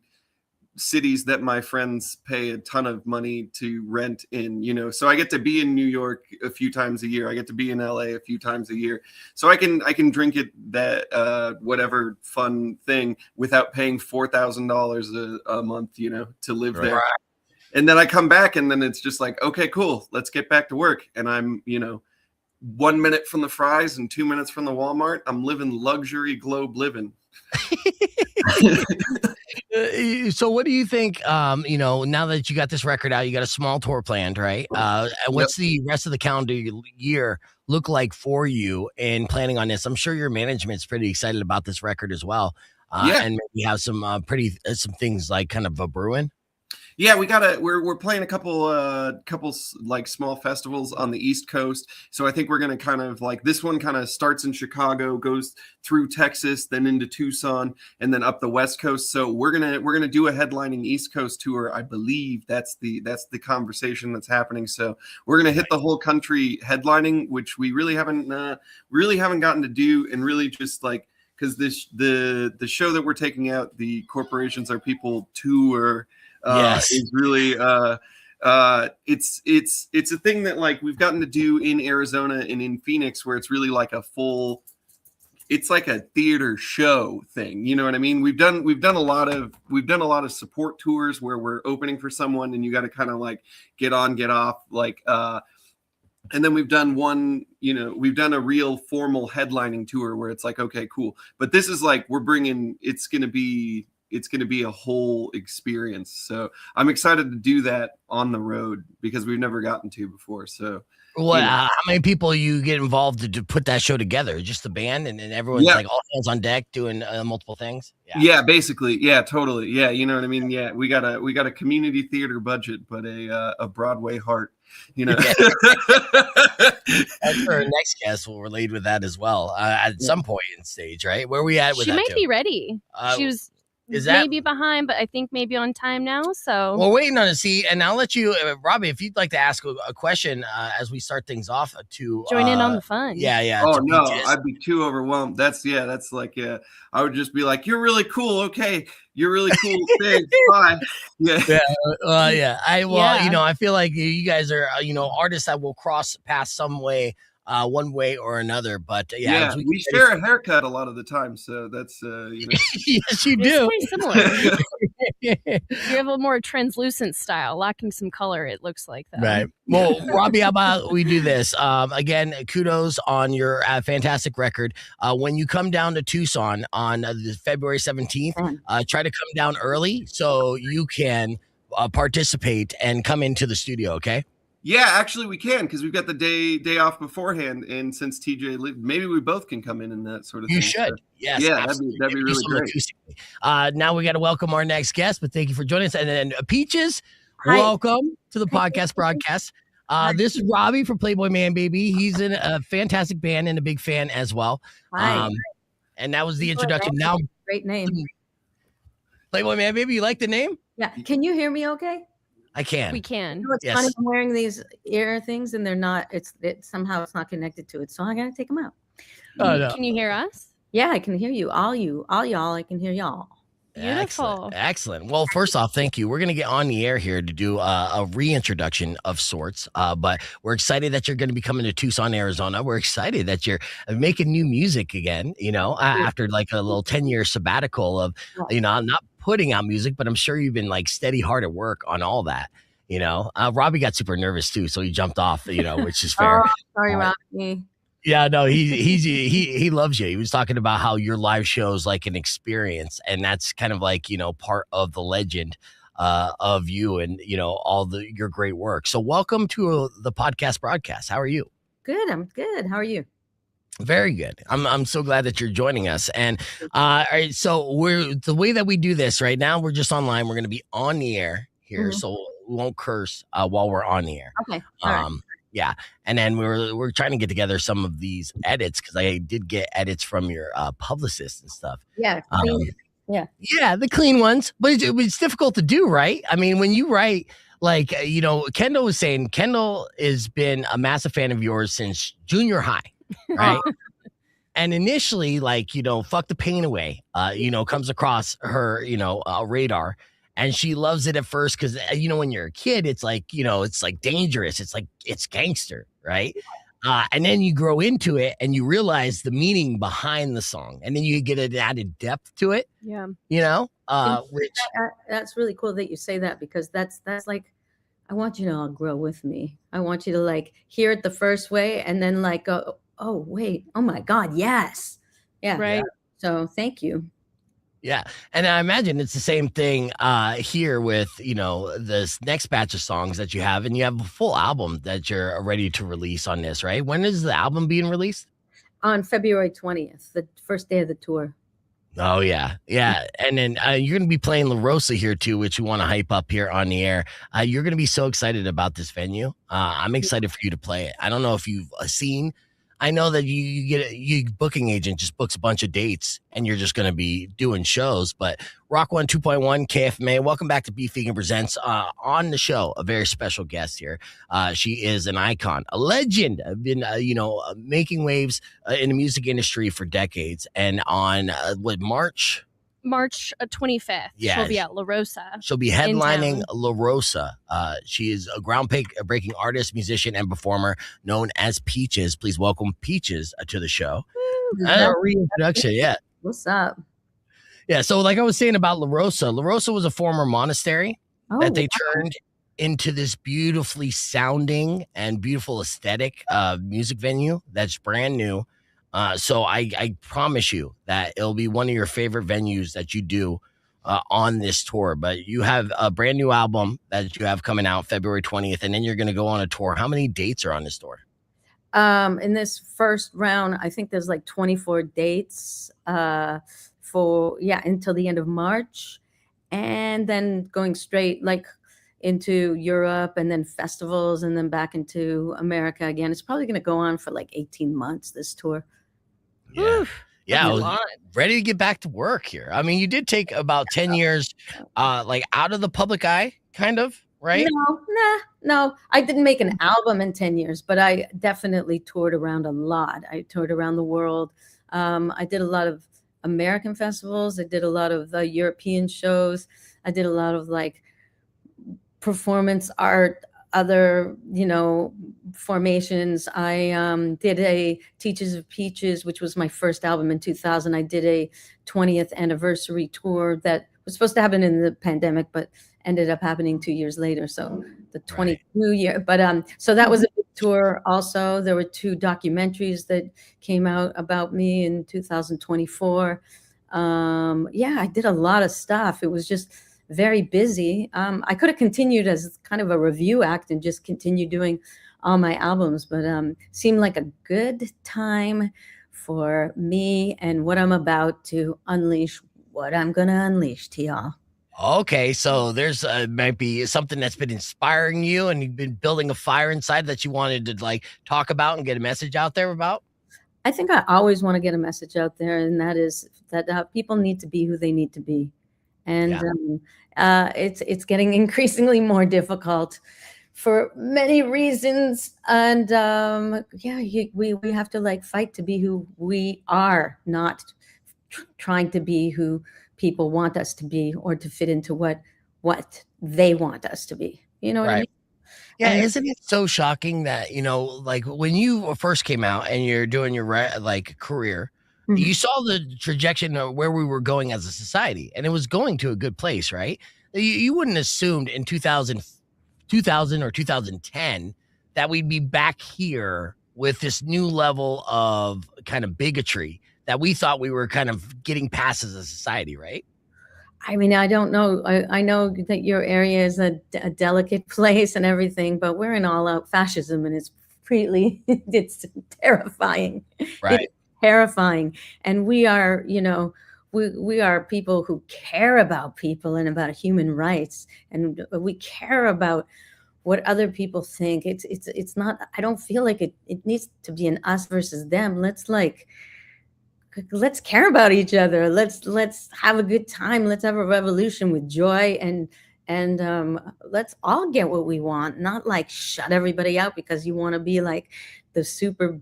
cities that my friends pay a ton of money to rent in, so I get to be in New York a few times a year. I get to be in LA a few times a year. So I can drink it that whatever fun thing without paying $4,000 a month, to live there. Right. And then I come back and then it's just like, okay, cool, let's get back to work. And I'm, 1 minute from the Fry's and 2 minutes from the Walmart. I'm living luxury Globe living. So what do you think, now that you got this record out, you got a small tour planned, right? What's the rest of the calendar year look like for you in planning on this? I'm sure your management's pretty excited about this record as well. And maybe have some some things like kind of a brewing. Yeah, we're playing a couple like small festivals on the East Coast. So I think we're going to kind of like, this one kind of starts in Chicago, goes through Texas, then into Tucson, and then up the West Coast. So we're going to do a headlining East Coast tour. I believe that's the conversation that's happening. So we're going to hit the whole country headlining, which we really haven't gotten to do, and really just like, because the show that we're taking out, the Corporations Are People tour, is really it's a thing that like we've gotten to do in Arizona and in Phoenix, where it's really like it's like a theater show thing. You know what I mean? We've done a lot of support tours where we're opening for someone and you got to kind of like get on, get off, like and then we've done a real formal headlining tour where it's like, okay, cool. But this is like, it's going to be a whole experience. So I'm excited to do that on the road because we've never gotten to before. So how many people you get involved to put that show together? Just the band and everyone's like all hands on deck doing multiple things. Yeah, basically. Yeah, totally. Yeah. You know what I mean? Yeah. We got a community theater budget, but a Broadway heart, That's our next guest will relate with that as well. At some point in stage, right? Where are we at with that? She might be ready. She was maybe behind, but I think maybe on time now. So we're waiting on to see. And I'll let you, Robbie, if you'd like to ask a question as we start things off, to join in on the fun. Yeah. Oh no, I'd be too overwhelmed. That's like, I would just be like, you're really cool. Okay, you're really cool. Thanks. Bye. Yeah. I feel like you guys are, artists that will cross paths some way. one way or another. But yeah, we share a haircut a lot of the time, so that's yes, you do. It's pretty similar. You have a more translucent style, lacking some color. It looks like that. Right. Well, Robbie, how about we do this? Again, kudos on your fantastic record. When you come down to Tucson on February 17th, try to come down early so you can participate and come into the studio. Okay. Yeah, actually we can, because we've got the day off beforehand, and since TJ lived, maybe we both can come in and that sort of you thing. should. Yes, yeah, that'd be really great. Now we got to welcome our next guest, but thank you for joining us. And then Peaches, Hi. welcome to the podcast broadcast. This is Robbie from Playboy Manbaby. He's in a fantastic band and a big fan as well. Hi. And that was the introduction. Now, great name. Playboy Manbaby, you like the name? Yeah. Can you hear me okay? I can. We can. You know, it's funny, I'm wearing these ear things and they're not, somehow it's not connected to it. So I got to take them out. Oh, no. Can you hear us? Yeah, I can hear you. All y'all, I can hear y'all. Beautiful. Excellent. Well, first off, thank you. We're going to get on the air here to do a reintroduction of sorts, but we're excited that you're going to be coming to Tucson, Arizona. We're excited that you're making new music again, after like a little 10-year sabbatical of, not putting out music, but I'm sure you've been like steady hard at work on all that. Robbie got super nervous too, so he jumped off, which is fair. Oh, sorry, Robbie. Yeah, no, he loves you. He was talking about how your live show is like an experience, and that's kind of like part of the legend of you and all your great work. So welcome to the podcast broadcast. How are you? Good. I'm good. How are you? Very good. I'm so glad that you're joining us. And all right, so the way that we do this right now, we're just online. We're going to be on the air here, so we won't curse while we're on the air. Okay. All right. Yeah, and then we're trying to get together some of these edits because I did get edits from your publicist and stuff. Yeah. Yeah, the clean ones, but it's difficult to do, right? I mean, when you write, like Kendall was saying, Kendall has been a massive fan of yours since junior high, right? And initially, like fuck the pain away, comes across her, radar. And she loves it at first because, when you're a kid, it's like, it's like dangerous. It's like, it's gangster, right? And then you grow into it and you realize the meaning behind the song. And then you get an added depth to it. Yeah. Which that's really cool that you say that, because that's like, I want you to all grow with me. I want you to like hear it the first way and then like go, oh, wait, oh my God, yes. Yeah. Right. So thank you. Yeah. And I imagine it's the same thing here with, this next batch of songs that you have, and you have a full album that you're ready to release on this, right? When is the album being released? On February 20th, the first day of the tour. Oh, yeah. Yeah. And then you're going to be playing La Rosa here, too, which we want to hype up here on the air. You're going to be so excited about this venue. I'm excited for you to play it. I don't know if you've seen. I know that you get a booking agent just books a bunch of dates and you're just going to be doing shows, but Rock 1 2.1 KFMA, welcome back to Beef Vegan Presents. On the show, a very special guest here. She is an icon, a legend. I've been, making waves in the music industry for decades. And on March 25th, she'll be at La Rosa. She'll be headlining La Rosa. She is a groundbreaking artist, musician, and performer known as Peaches. Please welcome Peaches to the show. Reintroduction, yeah. What's up? Yeah, so like I was saying about La Rosa was a former monastery that they turned into this beautifully sounding and beautiful aesthetic music venue that's brand new. So I promise you that it'll be one of your favorite venues that you do on this tour. But you have a brand new album that you have coming out February 20th, and then you're going to go on a tour. How many dates are on this tour? In this first round, I think there's like 24 dates until the end of March, and then going straight like into Europe and then festivals and then back into America again. It's probably going to go on for like 18 months, this tour. Yeah. Yeah, I was ready to get back to work here. I mean, you did take about 10 years like out of the public eye, kind of, right? No. I didn't make an album in 10 years, but I definitely toured around a lot. I toured around the world. I did a lot of American festivals. I did a lot of European shows. I did a lot of like performance art, other, formations. I did a Teachers of Peaches, which was my first album in 2000. I did a 20th anniversary tour that was supposed to happen in the pandemic, but ended up happening 2 years later. So the 22 year, but so that was a big tour. Also, there were 2 documentaries that came out about me in 2024. Yeah, I did a lot of stuff. It was just very busy. I could have continued as kind of a review act and just continued doing all my albums, but seemed like a good time for me and what I'm about to unleash, what I'm going to unleash to y'all. Okay, so there's might be something that's been inspiring you, and you've been building a fire inside that you wanted to like talk about and get a message out there about. I think I always want to get a message out there, and that is that people need to be who they need to be, and it's getting increasingly more difficult for many reasons. And we have to like fight to be who we are, not trying to be who people want us to be or to fit into what they want us to be. You know what I mean? Yeah, isn't it so shocking that, like when you first came out and you're doing your like career, you saw the trajectory of where we were going as a society, and it was going to a good place, right? You wouldn't assumed in 2000 or 2010 that we'd be back here with this new level of kind of bigotry that we thought we were kind of getting past as a society, right? I mean, I don't know. I know that your area is a delicate place and everything, but we're in all-out fascism, and it's it's terrifying. Right. It's terrifying. And we are, we are people who care about people and about human rights, and we care about what other people think. It's not, I don't feel like it needs to be an us versus them. Let's care about each other. Let's have a good time. Let's have a revolution with joy, and let's all get what we want, not like shut everybody out because you want to be like the super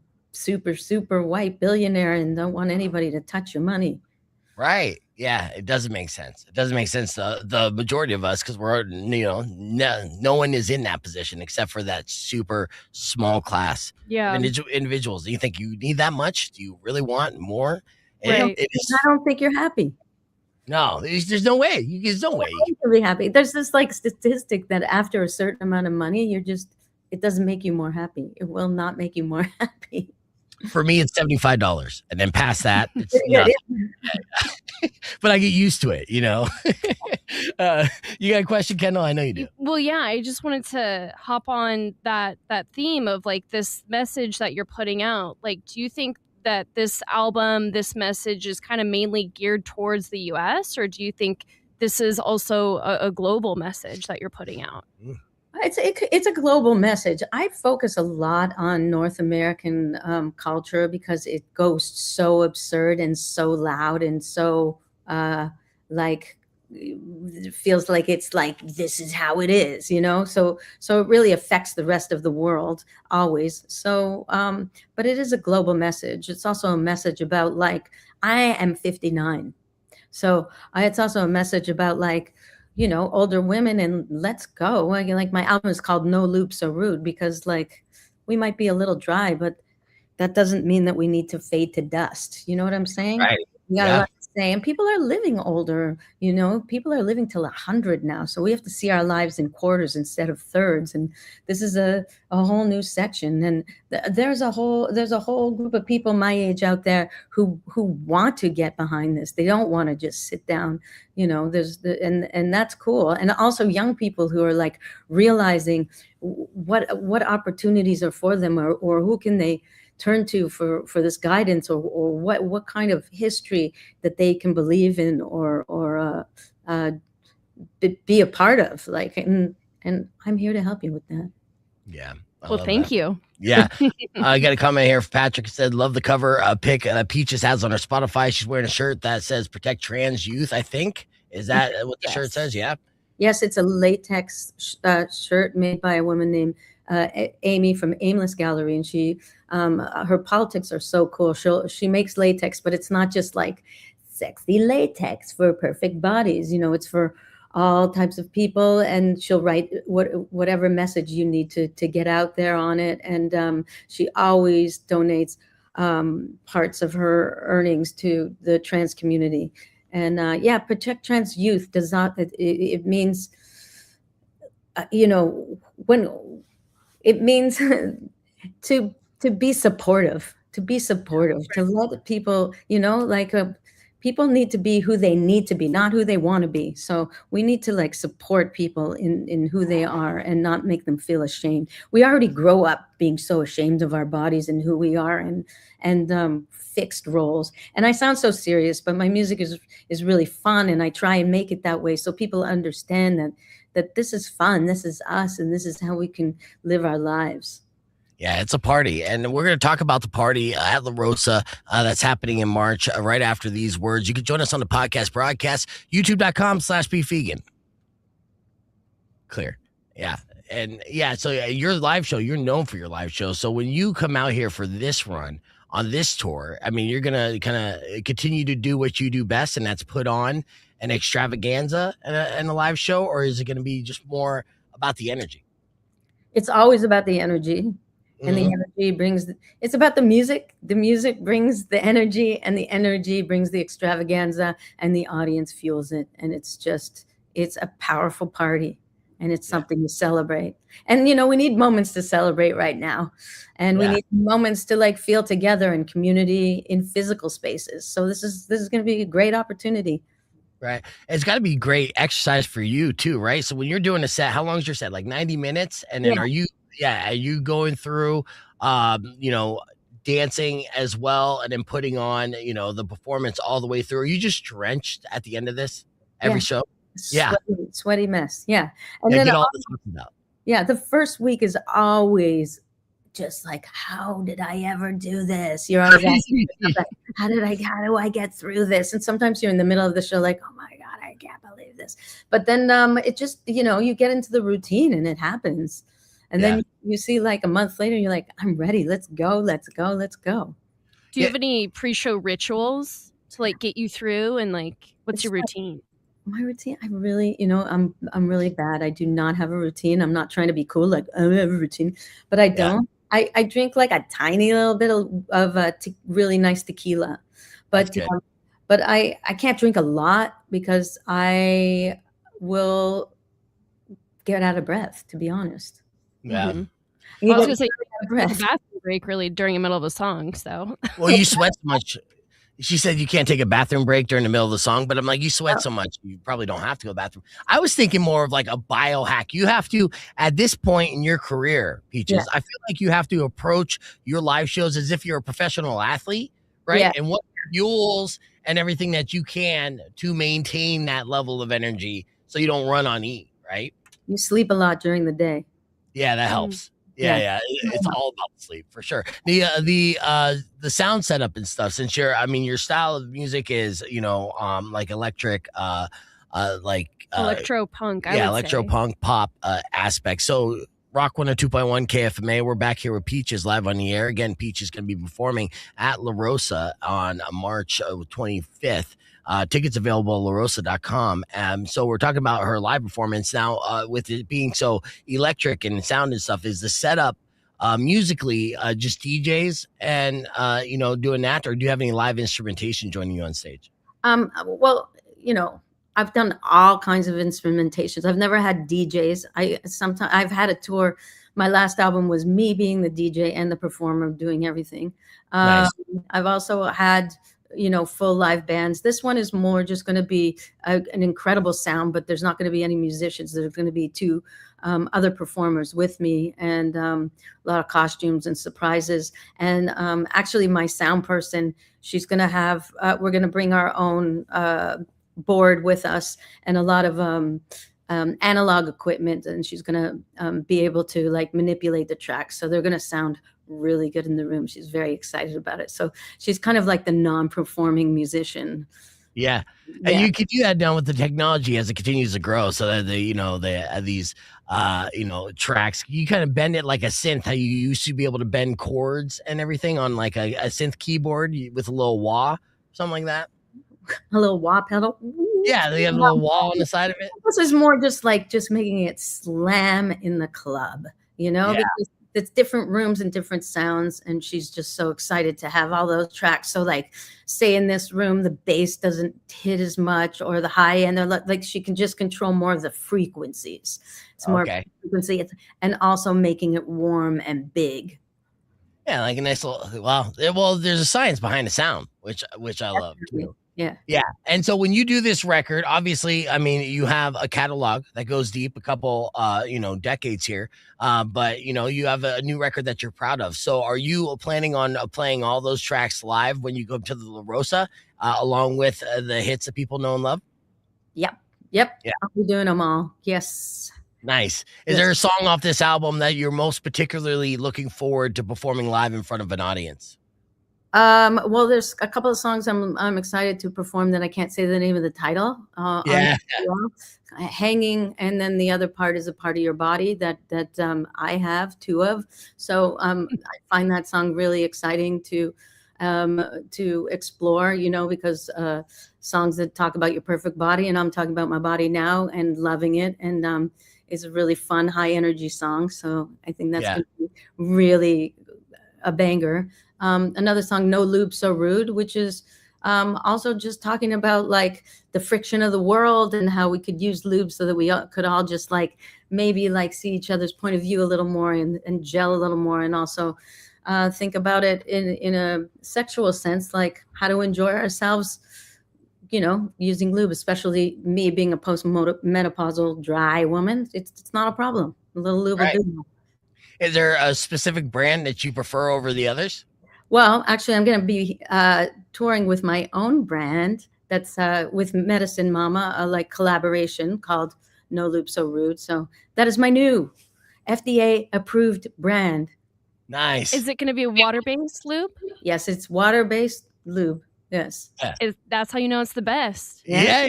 white billionaire and don't want anybody to touch your money. Right. Yeah, it doesn't make sense. It doesn't make sense. The majority of us, because we're, no one is in that position except for that super small class of individuals. Do you think you need that much? Do you really want more? Right. I don't think you're happy. No, there's no way. There's no way. You can be happy. There's this like statistic that after a certain amount of money, it doesn't make you more happy. It will not make you more happy. For me, it's $75, and then past that, it's nothing. But I get used to it, You got a question, Kendall? I know you do. Well, yeah, I just wanted to hop on that theme of like this message that you're putting out. Like, do you think that this album, this message is kind of mainly geared towards the US, or do you think this is also a global message that you're putting out? It's a global message. I focus a lot on North American culture because it goes so absurd and so loud and so like it feels like it's like this is how it is, So it really affects the rest of the world always. So, but it is a global message. It's also a message about like I am 59, so it's also a message about like, older women and let's go. Like my album is called No Loop So Rude because like we might be a little dry, but that doesn't mean that we need to fade to dust. You know what I'm saying? Right. You got a lot to say. And people are living older, people are living till 100 now. So we have to see our lives in quarters instead of thirds. And this is a whole new section. And there's a whole group of people my age out there who want to get behind this. They don't want to just sit down, and that's cool. And also young people who are like realizing what opportunities are for them or who can they turn to for this guidance or what kind of history that they can believe in or be a part of, like, and I'm here to help you with that. Yeah. Well, thank you. Yeah. I got a comment here. Patrick said, love the cover pic Peaches has on her Spotify. She's wearing a shirt that says protect trans youth, I think. Is that what the shirt says? Yeah. Yes, it's a latex shirt made by a woman named Amy from Aimless Gallery, and she her politics are so cool. She makes latex, but it's not just like sexy latex for perfect bodies. It's for all types of people, and she'll write whatever message you need to get out there on it. And she always donates parts of her earnings to the trans community. And protect trans youth does not. It means, when it means to be supportive, to let people, people need to be who they need to be, not who they want to be. So we need to like support people in who they are and not make them feel ashamed. We already grow up being so ashamed of our bodies and who we are, and fixed roles. And I sound so serious, but my music is really fun, and I try and make it that way so people understand that this is fun, this is us, and this is how we can live our lives. Yeah, it's a party, and we're going to talk about the party at La Rosa that's happening in March right after these words. You can join us on the podcast broadcast, youtube.com/BeFegan. Clear. Yeah. And so your live show, you're known for your live show. So when you come out here for this run on this tour, I mean, you're going to kind of continue to do what you do best, and that's put on an extravaganza and a live show, or is it going to be just more about the energy? It's always about the energy. And the energy brings, it's about the music. The music brings the energy, and the energy brings the extravaganza, and the audience fuels it. And it's a powerful party, and it's something to celebrate. And, we need moments to celebrate right now. And we need moments to like feel together in community, in physical spaces. So this is going to be a great opportunity. Right. It's got to be great exercise for you too, right? So when you're doing a set, how long is your set? Like 90 minutes? And then are you going through, dancing as well, and then putting on, the performance all the way through? Are you just drenched at the end of this every show? Sweaty mess. Yeah. And then then all the out. Yeah. The first week is always just like, how did I ever do this? You're always asking yourself, how do I get through this? And sometimes you're in the middle of the show like, oh my God, I can't believe this. But then it just, you get into the routine and it happens. And then you see like a month later, you're like, I'm ready. Let's go. Let's go. Let's go. Do you have any pre-show rituals to like get you through? And like, what's your routine? My routine, I really, I'm really bad. I do not have a routine. I'm not trying to be cool. Like, I have a routine, but I don't. I drink like a tiny little bit of really nice tequila, but I can't drink a lot because I will get out of breath, to be honest. Yeah. Mm-hmm. I was going to say, bathroom break really during the middle of a song. So, well, you sweat so much. She said you can't take a bathroom break during the middle of the song, but I'm like, you sweat so much, you probably don't have to go to the bathroom. I was thinking more of like a biohack. You have to, at this point in your career, Peaches, I feel like you have to approach your live shows as if you're a professional athlete, right? Yeah. And what fuels and everything that you can to maintain that level of energy so you don't run on E, right? You sleep a lot during the day. Yeah, that helps. Yeah. It's all about sleep for sure. The sound setup and stuff, since your style of music is, like electric, electro punk. Electro punk pop aspect. So Rock 102.1 KFMA. We're back here with Peaches live on the air. Again, Peach is going to be performing at La Rosa on March 25th. Tickets available at larosa.com. So we're talking about her live performance now, with it being so electric and sound and stuff. Is the setup musically just DJs and doing that, or do you have any live instrumentation joining you on stage? Well, I've done all kinds of instrumentations. I've never had DJs. I've had a tour. My last album was me being the DJ and the performer doing everything. Nice. I've also had full live bands. This one is more just going to be an incredible sound, but there's not going to be any musicians. There's going to be two other performers with me, and a lot of costumes and surprises. And actually my sound person, she's going to have, we're going to bring our own board with us and a lot of analog equipment, and she's going to be able to like manipulate the tracks. So they're going to sound really good in the room. She's very excited about it. So she's kind of like the non-performing musician. Yeah. And you can do that now with the technology as it continues to grow. So that these tracks, you kind of bend it like a synth, how you used to be able to bend chords and everything on like a synth keyboard with a little wah, something like that. A little wah pedal. Yeah, they have a little wall on the side of it. This is more just making it slam in the club, because it's different rooms and different sounds. And she's just so excited to have all those tracks. So like, say in this room, the bass doesn't hit as much, or the high end, they're like she can just control more of the frequencies. It's more frequency, and also making it warm and big. Yeah, like a nice little. Well, there's a science behind the sound, which I love too. Yeah. And so when you do this record, obviously, I mean, you have a catalog that goes deep, a couple, decades here. But you have a new record that you're proud of. So are you planning on playing all those tracks live when you go to the La Rosa, along with the hits that people know and love? Yep. Yeah. I'll be doing them all. Yes. Nice. Is there a song off this album that you're most particularly looking forward to performing live in front of an audience? Well, there's a couple of songs I'm excited to perform that I can't say the name of the title. Hanging, and then the other part is a part of your body that I have two of. So I find that song really exciting to explore, because songs that talk about your perfect body, and I'm talking about my body now and loving it, and it's a really fun, high energy song. So I think that's gonna be really a banger. Another song, No Lube So Rude, which is also just talking about like the friction of the world and how we could use lube so that we could all just maybe see each other's point of view a little more and gel a little more, and also think about it in a sexual sense, like how to enjoy ourselves, using lube, especially me being a post-menopausal dry woman. It's not a problem. A little lube will do. Is there a specific brand that you prefer over the others? Well, actually, I'm going to be touring with my own brand that's with Medicine Mama, collaboration called No Lube So Rude. So that is my new FDA-approved brand. Nice. Is it going to be a water-based lube? Yes, it's water-based lube. Yes. That's how you know it's the best. Yeah.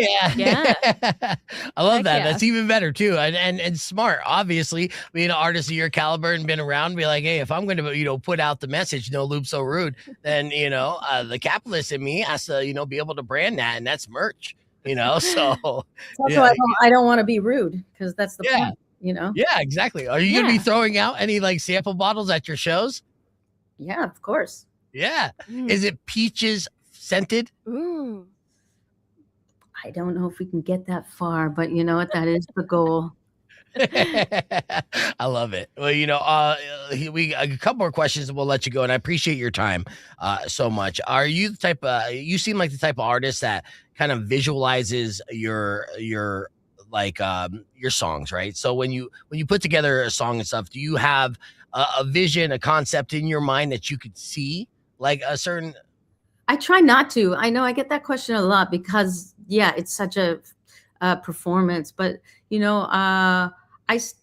I love that. Yeah. That's even better too. And smart, obviously, being an artist of your caliber and been around, be like, hey, if I'm going to, put out the message, No Lube So Rude, then, the capitalist in me has to, be able to brand that, and that's merch, so. I don't want to be rude, because that's the point, Yeah, exactly. Are you going to be throwing out any sample bottles at your shows? Yeah, of course. Yeah. Is it peaches scented? Ooh. I don't know if we can get that far, but you know what? That is the goal. I love it. Well, we a couple more questions and we'll let you go. And I appreciate your time so much. Are you the type you seem like the type of artist that kind of visualizes your songs, right? So when you put together a song and stuff, do you have a vision, a concept in your mind that you could see like a certain? I try not to. I know I get that question a lot because, it's such a performance. But, I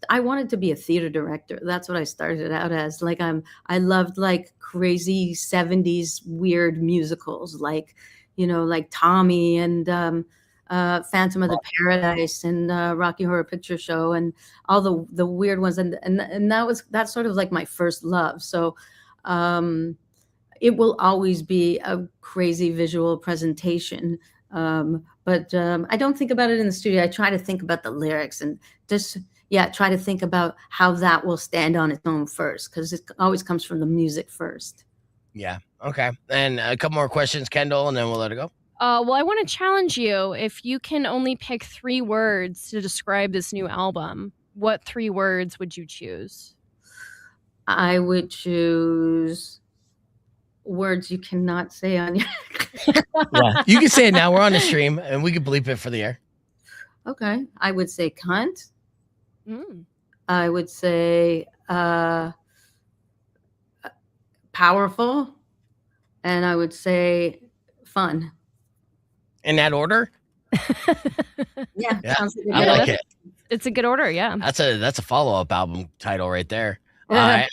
wanted to be a theater director. That's what I started out as. I loved crazy 70s weird musicals, like Tommy and Phantom of the Paradise and Rocky Horror Picture Show and all the weird ones. And that's sort of my first love. So, it will always be a crazy visual presentation. But I don't think about it in the studio. I try to think about the lyrics and just, try to think about how that will stand on its own first, because it always comes from the music first. Yeah. Okay. And a couple more questions, Kendall, and then we'll let it go. Well, I want to challenge you. If you can only pick 3 words to describe this new album, what 3 words would you choose? I would choose words you cannot say on your You can say it now. We're on the stream and we can bleep it for the air. Okay. I would say cunt. I would say powerful, and I would say fun. In that order? Yeah. Sounds like I like it. It's a good order. Yeah. That's a follow-up album title right there. All right.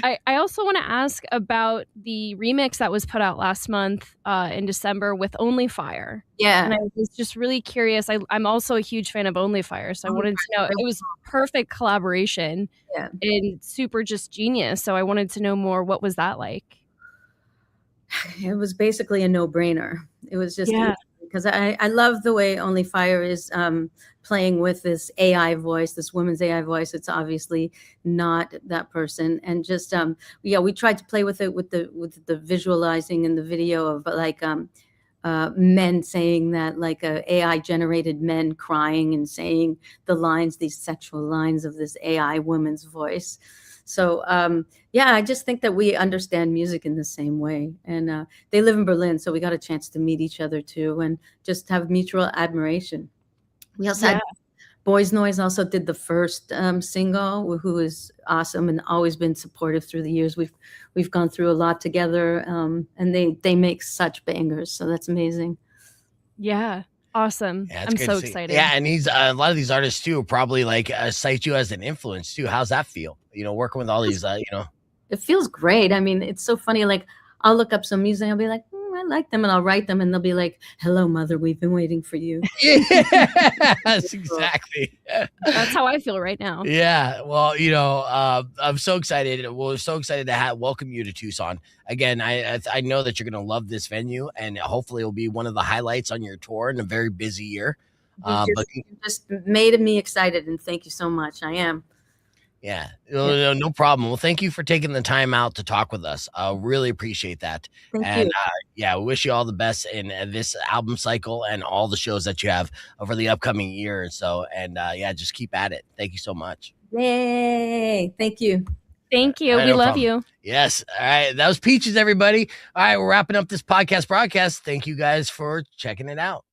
I also want to ask about the remix that was put out last month in December with Only Fire. Yeah. And I was just really curious. I'm also a huge fan of Only Fire. So I wanted to know, it was perfect collaboration and super just genius. So I wanted to know more. What was that like? It was basically a no-brainer. It was just because I love the way Only Fire is playing with this AI voice, this woman's AI voice. It's obviously not that person, and just we tried to play with it with the visualizing and the video of like men saying that, like AI generated men crying and saying the lines, these sexual lines of this AI woman's voice. So I just think that we understand music in the same way. And they live in Berlin, so we got a chance to meet each other too and just have mutual admiration. We also had Boys Noise also did the first single, who is awesome and always been supportive through the years. We've gone through a lot together, and they make such bangers. So that's amazing. Yeah. Awesome. Yeah, I'm so excited. Yeah, and he's a lot of these artists too probably like cite you as an influence too. How's that feel? Working with all these, It feels great. I mean, it's so funny. Like, I'll look up some music, I'll be like, I like them, and I'll write them, and they'll be like, "Hello, mother, we've been waiting for you." Yes, exactly. That's how I feel right now. Yeah, well, I'm so excited. We're so excited to welcome you to Tucson again. I know that you're going to love this venue, and hopefully it'll be one of the highlights on your tour in a very busy year. You just made me excited, and thank you so much. I am. Yeah, no problem. Well, thank you for taking the time out to talk with us. I really appreciate that. Thank you. We wish you all the best in this album cycle and all the shows that you have over the upcoming year or so. And just keep at it. Thank you so much. Yay. Thank you. Thank you. We love you. Yes. All right. That was Peaches, everybody. All right. We're wrapping up this podcast broadcast. Thank you guys for checking it out.